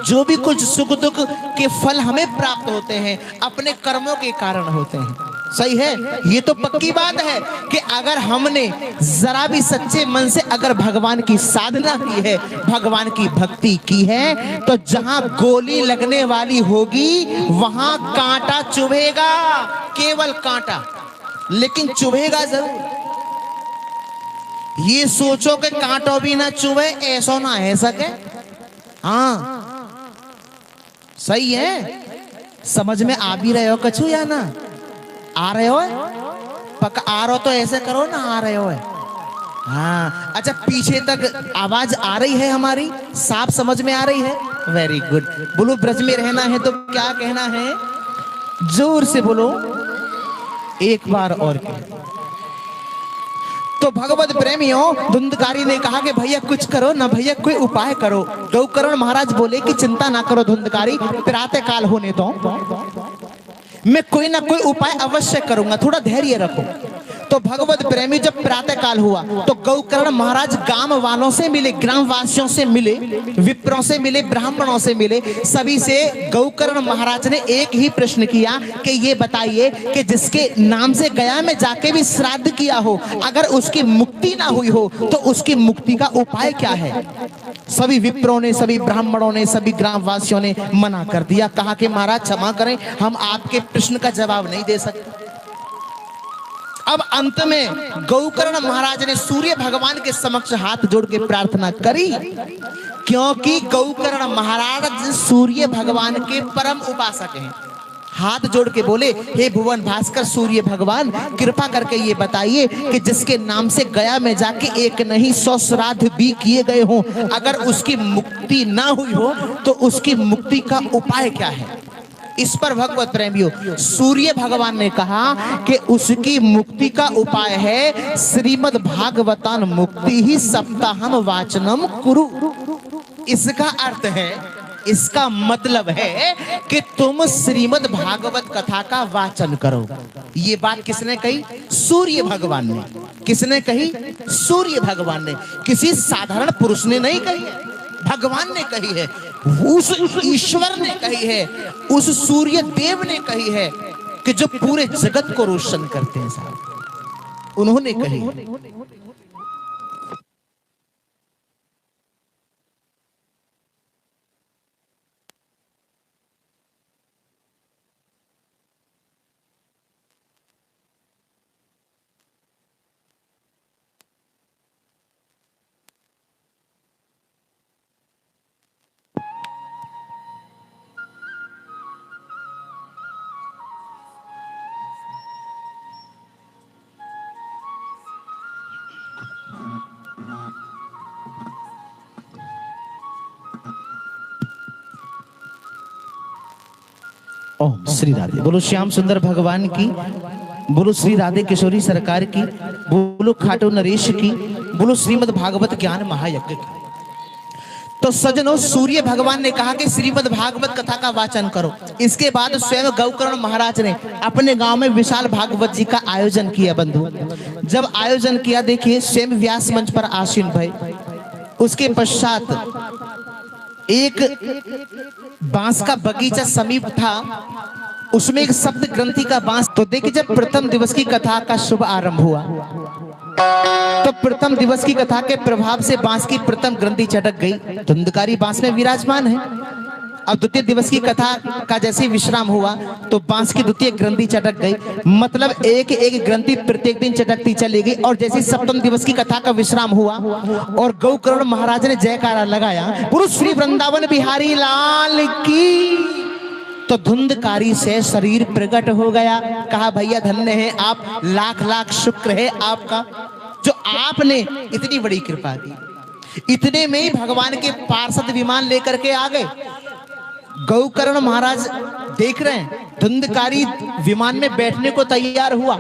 जो भी कुछ सुख दुख के फल हमें प्राप्त होते हैं, अपने कर्मों के कारण होते हैं। सही है, ये तो पक्की बात है कि अगर हमने जरा भी सच्चे मन से अगर भगवान की साधना की है, भगवान की भक्ति की है, तो जहां गोली लगने वाली होगी वहां कांटा चुभेगा, केवल कांटा, लेकिन चुभेगा जरूर। ये सोचो कि कांटों भी ना चुभे, ऐसा ना है सके। हाँ सही है, समझ में आ भी रहे हो कछु या ना आ रहे हो? पक्का आ रहे हो तो ऐसे करो ना, आ रहे हो। हाँ अच्छा, पीछे तक आवाज आ रही है हमारी, साफ समझ में आ रही है? Very good. बोलो ब्रज में रहना है तो क्या कहना है? जोर से बोलो एक बार और के। तो भगवत प्रेमियों, धुंधकारी ने कहा कि भैया कुछ करो ना, भैया कोई उपाय करो। गौकर्ण महाराज बोले कि चिंता ना करो धुंधकारी, प्रातः काल होने दो, मैं कोई ना कोई उपाय अवश्य करूंगा, थोड़ा धैर्य रखो। तो भगवत प्रेमी जब प्रातः काल हुआ तो गौकर्ण महाराज गांव वालों से मिले, ग्रामवासियों से मिले, विप्रों से मिले, ब्राह्मणों से मिले, सभी से गौकर्ण महाराज ने एक ही प्रश्न किया कि ये बताइए कि जिसके नाम से गया में जाके भी श्राद्ध किया हो, अगर उसकी मुक्ति ना हुई हो तो उसकी मुक्ति का उपाय क्या है? सभी विप्रों ने, सभी ब्राह्मणों ने, सभी ग्रामवासियों ने मना कर दिया। कहा कि महाराज क्षमा करें, हम आपके प्रश्न का जवाब नहीं दे सकते। अब अंत में गौकर्ण महाराज ने सूर्य भगवान के समक्ष हाथ जोड़ के प्रार्थना करी, क्योंकि गौकर्ण महाराज सूर्य भगवान के परम उपासक हैं। हाथ जोड़ के बोले, हे भुवन भास्कर सूर्य भगवान, कृपा करके ये बताइए कि जिसके नाम से गया में जाके एक नहीं 100 श्राद्ध भी किए गए हों, अगर उसकी मुक्ति ना हुई हो तो उसकी मुक्ति का उपाय क्या है? इस पर भगवत प्रेमियों सूर्य भगवान ने कहा कि उसकी मुक्ति का उपाय है श्रीमद् भागवतान मुक्ति ही सप्ताहम वाचनम कुरु। इसका अर्थ है इसका मतलब है कि तुम श्रीमद् भागवत कथा का वाचन करो। ये बात किसने कही? सूर्य भगवान ने। किसने कही? सूर्य भगवान ने। किसी साधारण पुरुष ने नहीं कही है, भगवान ने कही है, उस ईश्वर ने कही है, उस सूर्य देव ने कही है कि जो पूरे जगत को रोशन करते हैं साहब, उन्होंने कही है। ओम श्री राधे। बोलो श्याम सुंदर भगवान की, बोलो श्री राधे किशोरी सरकार की, बोलो खाटू नरेश की, बोलो श्रीमद् भागवत ज्ञान महायज्ञ की। तो सजनों, सूर्य भगवान ने कहा कि श्रीमद् भागवत कथा का वाचन करो। इसके बाद स्वयं गौकर्ण महाराज ने अपने गांव में विशाल भागवत जी का आयोजन किया। बंधु, जब आयोजन किया, देखिए स्वयं व्यास मंच पर आसीन भय। उसके पश्चात एक बांस का बगीचा समीप था, उसमें एक सप्त ग्रंथि का बांस। तो देखिए, जब प्रथम दिवस की कथा का शुभ आरंभ हुआ तो प्रथम दिवस की कथा के प्रभाव से बांस की प्रथम ग्रंथि चटक गई। धुंधकारी बांस में विराजमान है। अब द्वितीय दिवस की कथा का जैसे विश्राम हुआ तो बांस की द्वितीय ग्रंथि चटक गई। मतलब एक एक ग्रंथि प्रत्येक दिन चटकती चली गई। और जैसे सप्तम दिवस की कथा का विश्राम हुआ और गौकर्ण महाराज ने जयकारा लगाया, पुरुष श्री वृंदावन बिहारी लाल की, तो धुंधकारी से शरीर प्रकट हो गया। कहा, भैया धन्य है आप, लाख लाख शुक्र है आपका, जो आपने इतनी बड़ी कृपा की। इतने में ही भगवान के पार्षद विमान लेकर के आ गए। गौकर्ण महाराज देख रहे हैं, धुंधकारी विमान में बैठने को तैयार हुआ।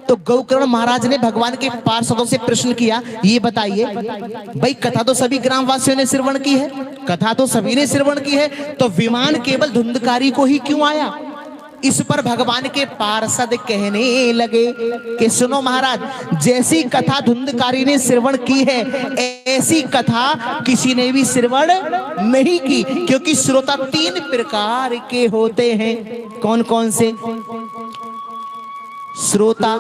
तो गौकर्ण महाराज ने भगवान के पार्षदों से प्रश्न किया, ये बताइए भाई, कथा तो सभी ग्रामवासियों ने श्रवण की है, कथा तो सभी ने श्रवण की है, तो विमान केवल धुंधकारी को ही क्यों आया? इस पर भगवान के पार्षद कहने लगे कि सुनो महाराज, जैसी कथा धुंधकारी ने श्रवण की है, ऐसी कथा किसी ने भी श्रवण नहीं की। क्योंकि श्रोता तीन प्रकार के होते हैं। कौन कौन से? श्रोता,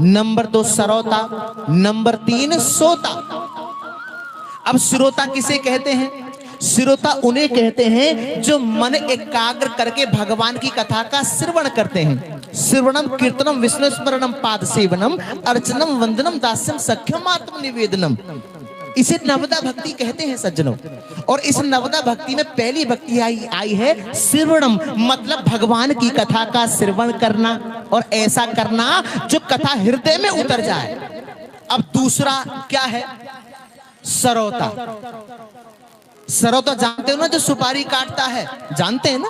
नंबर 2 सरोता, नंबर 3 सोता। अब श्रोता किसे कहते हैं? श्रोता उन्हें कहते हैं जो मन एकाग्र करके भगवान की कथा का श्रवण करते हैं। श्रवणम कीर्तनम विष्णु स्मरणम पाद सेवनम अर्चनम वंदनम दास्यम सख्यम आत्म निवेदनम। इसे नवदा भक्ति कहते हैं सज्जनों। और इस नवदा भक्ति में पहली भक्ति आई है श्रवणम, मतलब भगवान की कथा का श्रवण करना और ऐसा करना जो कथा हृदय में उतर जाए। अब दूसरा क्या है? सरोता। सरोता जानते हो ना, जो सुपारी काटता है, जानते हैं ना?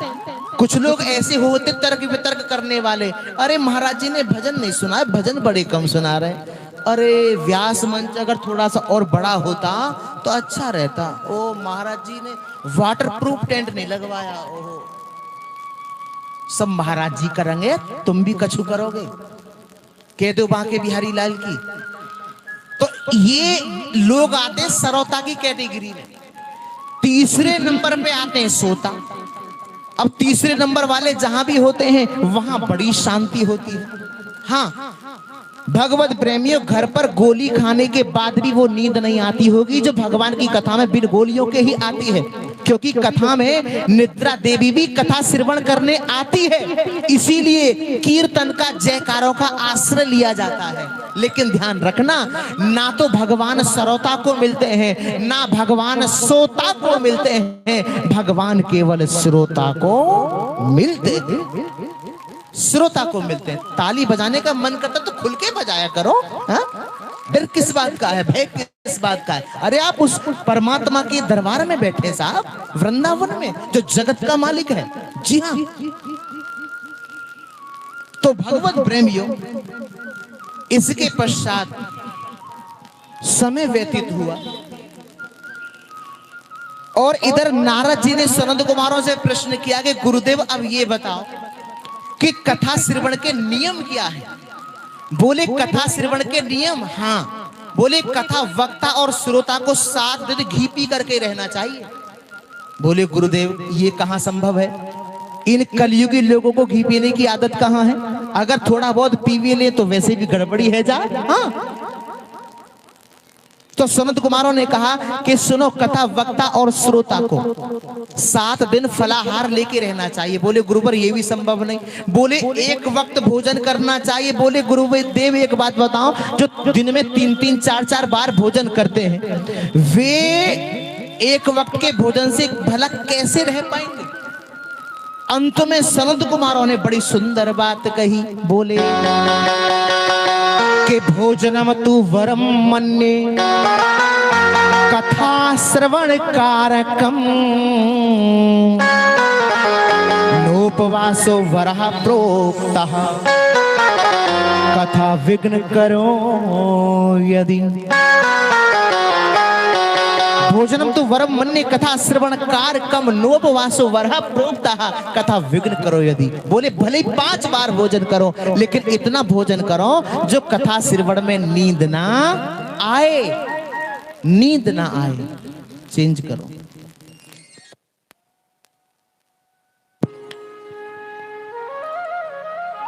कुछ लोग ऐसे होते तर्क वितर्क करने वाले, अरे महाराज जी ने भजन नहीं सुना है, भजन बड़े कम सुना रहे। अरे व्यास मंच अगर थोड़ा सा और बड़ा होता तो अच्छा रहता। ओ महाराज जी ने वाटरप्रूफ टेंट नहीं लगवाया। ओहो, सब महाराज जी का रंग है, तुम भी कछु करोगे, कह दो बांके बिहारी लाल की। तो ये लोग आते हैं सरोता की कैटेगरी में। तीसरे नंबर पे आते हैं सोता। अब तीसरे नंबर वाले जहां भी होते हैं वहां बड़ी शांति होती है। हाँ, भगवत प्रेमियों, घर पर गोली खाने के बाद भी वो नींद नहीं आती होगी जो भगवान की कथा में बिन गोलियों के ही आती है। क्योंकि कथा में निद्रा देवी भी कथा श्रवण करने आती है, इसीलिए कीर्तन का, जयकारों का आश्रय लिया जाता है। लेकिन ध्यान रखना, ना तो भगवान सरोता को मिलते हैं, ना भगवान सोता को मिलते हैं, भगवान केवल श्रोता को मिलते हैं। श्रोता को मिलते हैं। ताली बजाने का मन करता तो खुल के बजाया करो। हाँ? डर किस बात का है, भय किस बात का है? अरे आप उस परमात्मा के दरबार में बैठे साहब, वृंदावन में, जो जगत का मालिक है। जी हाँ। तो भगवत प्रेमियों, इसके पश्चात समय व्यतीत हुआ। और इधर नारद जी ने सनत कुमारों से प्रश्न किया कि गुरुदेव अब ये बताओ कि कथा श्रवण के नियम क्या है। बोले कथा श्रवण के नियम, हाँ। बोले कथा वक्ता और श्रोता को 7 दिन घी पी करके रहना चाहिए। बोले गुरुदेव ये कहां संभव है, इन कलयुगी लोगों को घी पीने की आदत कहां है, अगर थोड़ा बहुत पी भी ले तो वैसे भी गड़बड़ी है जा। हाँ, तो सनत कुमारों ने कहा कि सुनो, कथा वक्ता और श्रोता को 7 दिन फलाहार लेके रहना चाहिए। बोले गुरुवर ये भी संभव नहीं। बोले एक वक्त भोजन करना चाहिए। बोले गुरुदेव एक बात बताओ, जो दिन में 3-3 4-4 बार भोजन करते हैं वे एक वक्त के भोजन से भला कैसे रह पाएंगे। अंत में सनत कुमारों ने बड़ी सुंदर बात कही। बोले कि भोजनम तु वरम मन्ये कथा श्रवण कारकम नोपवासो वरः प्रोक्तः कथा विघ्न करो यदि। भोजनम तो वरम मन्ये कथा श्रवण कारकम नोपवासो वरः प्रोक्तः कथा विघ्न करो यदि। बोले भले ही 5 बार भोजन करो, लेकिन इतना भोजन करो जो कथा श्रवण में नींद ना आए, नींद ना आए। चेंज करो।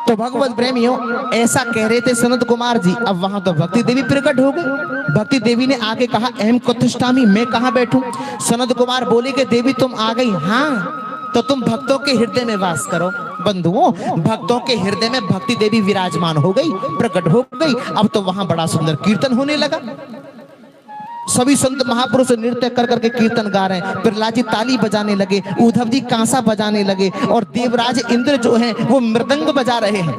तो भगवत प्रेमियों ऐसा कह रहे थे सनत कुमार जी। अब वहां तो भक्ति देवी प्रकट हो गई। भक्ति देवी ने आगे कहा अहम कुतिष्ठामि, मैं कहां बैठूं। सनत कुमार बोले कि देवी तुम आ गई, हाँ तो तुम भक्तों के हृदय में वास करो। बंधुओं, भक्तों के हृदय में भक्ति देवी विराजमान हो गई, प्रकट हो गई। अब तो वहां बड़ा सुंदर कीर्तन होने लगा। सभी संत महापुरुष नृत्य कर करके कीर्तन गा रहे हैं। प्रहलाद जी ताली बजाने लगे, उद्धव जी कांसा बजाने लगे, और देवराज इंद्र जो हैं वो मृदंग बजा रहे हैं।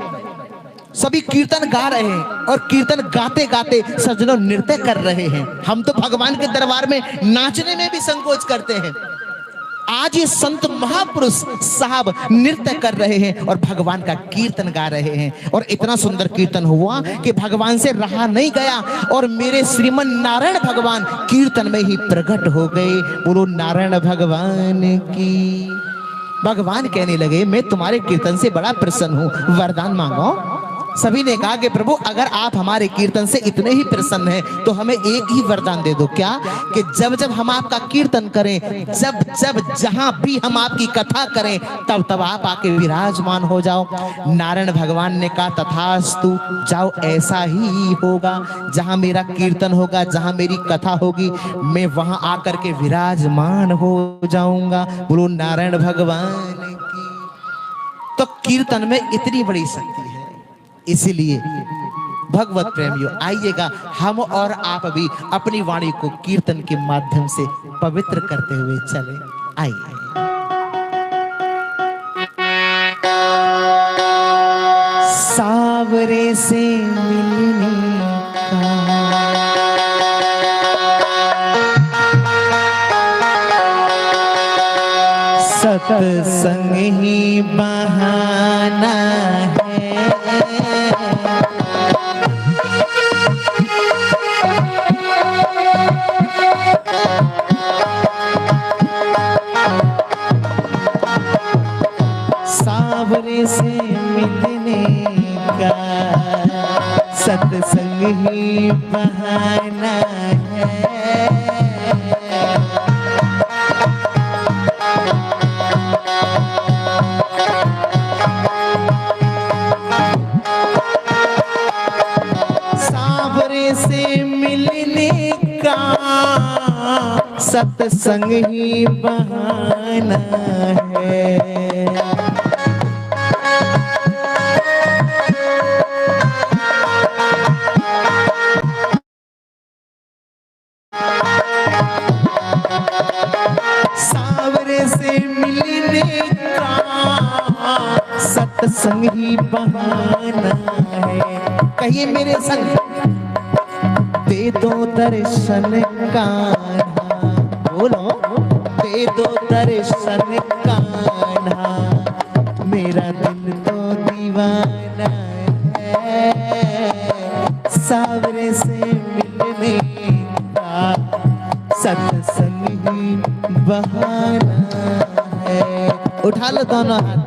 सभी कीर्तन गा रहे हैं और कीर्तन गाते गाते सज्जनों नृत्य कर रहे हैं। हम तो भगवान के दरबार में नाचने में भी संकोच करते हैं। आज ये संत महापुरुष साहब नृत्य कर रहे हैं और भगवान का कीर्तन गा रहे हैं। और इतना सुंदर कीर्तन हुआ कि भगवान से रहा नहीं गया और मेरे श्रीमन नारायण भगवान कीर्तन में ही प्रकट हो गए। बोलो नारायण भगवान की। भगवान कहने लगे मैं तुम्हारे कीर्तन से बड़ा प्रसन्न हूं, वरदान मांगो। सभी ने कहा कि प्रभु अगर आप हमारे कीर्तन से इतने ही प्रसन्न हैं तो हमें एक ही वरदान दे दो। क्या? कि जब जब हम आपका कीर्तन करें, जब जब जहां भी हम आपकी कथा करें, तब तब आप आके विराजमान हो जाओ। नारायण भगवान ने कहा तथास्तु, जाओ ऐसा ही होगा। जहां मेरा कीर्तन होगा, जहां मेरी कथा होगी, मैं वहां आकर के विराजमान हो जाऊंगा। बोलो नारायण भगवान की। तो कीर्तन में इतनी बड़ी शक्ति है। इसीलिए भगवत प्रेमियों आइएगा, हम और आप भी अपनी वाणी को कीर्तन के माध्यम से पवित्र करते हुए चले। आइए। सावरे से मिलने का सत्संग ही बहाना है। सावरे से मिलने का सत्संग ही बहाना है। से मिलने का सत्संग ही बहाना है। सावरे से मिलने का सत्संग ही बहाना है। कहिए मेरे संग, दे दो दर्शन कान्हा। बोलो दे दो दर्शन कान्हा, मेरा दिल तो दीवाना है। सावरे से मिलने का सत्संग ही बहाना है। उठा लो दोनों हाथ,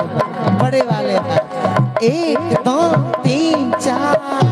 बड़े वाले हाथ, 1 2 3 4।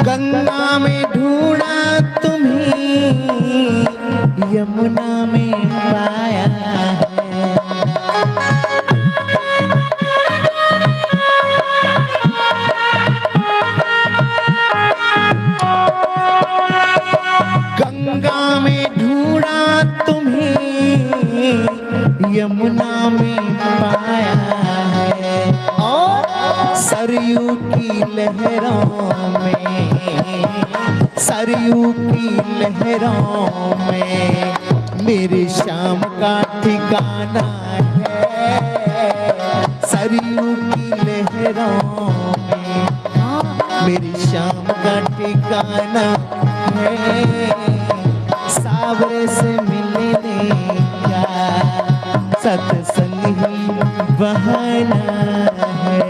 गंगा में ढूंढा तुम्हें, यमुना में पाया है। गंगा में ढूंढा तुम्हें, यमुना में पाया है। और सरयू की लहरों में, सरयू की लहरों में मेरे श्याम का ठिकाना है। सरयू की लहरों में मेरे श्याम का ठिकाना है। सावरे से मिलने का सत्संग ही बहाना है।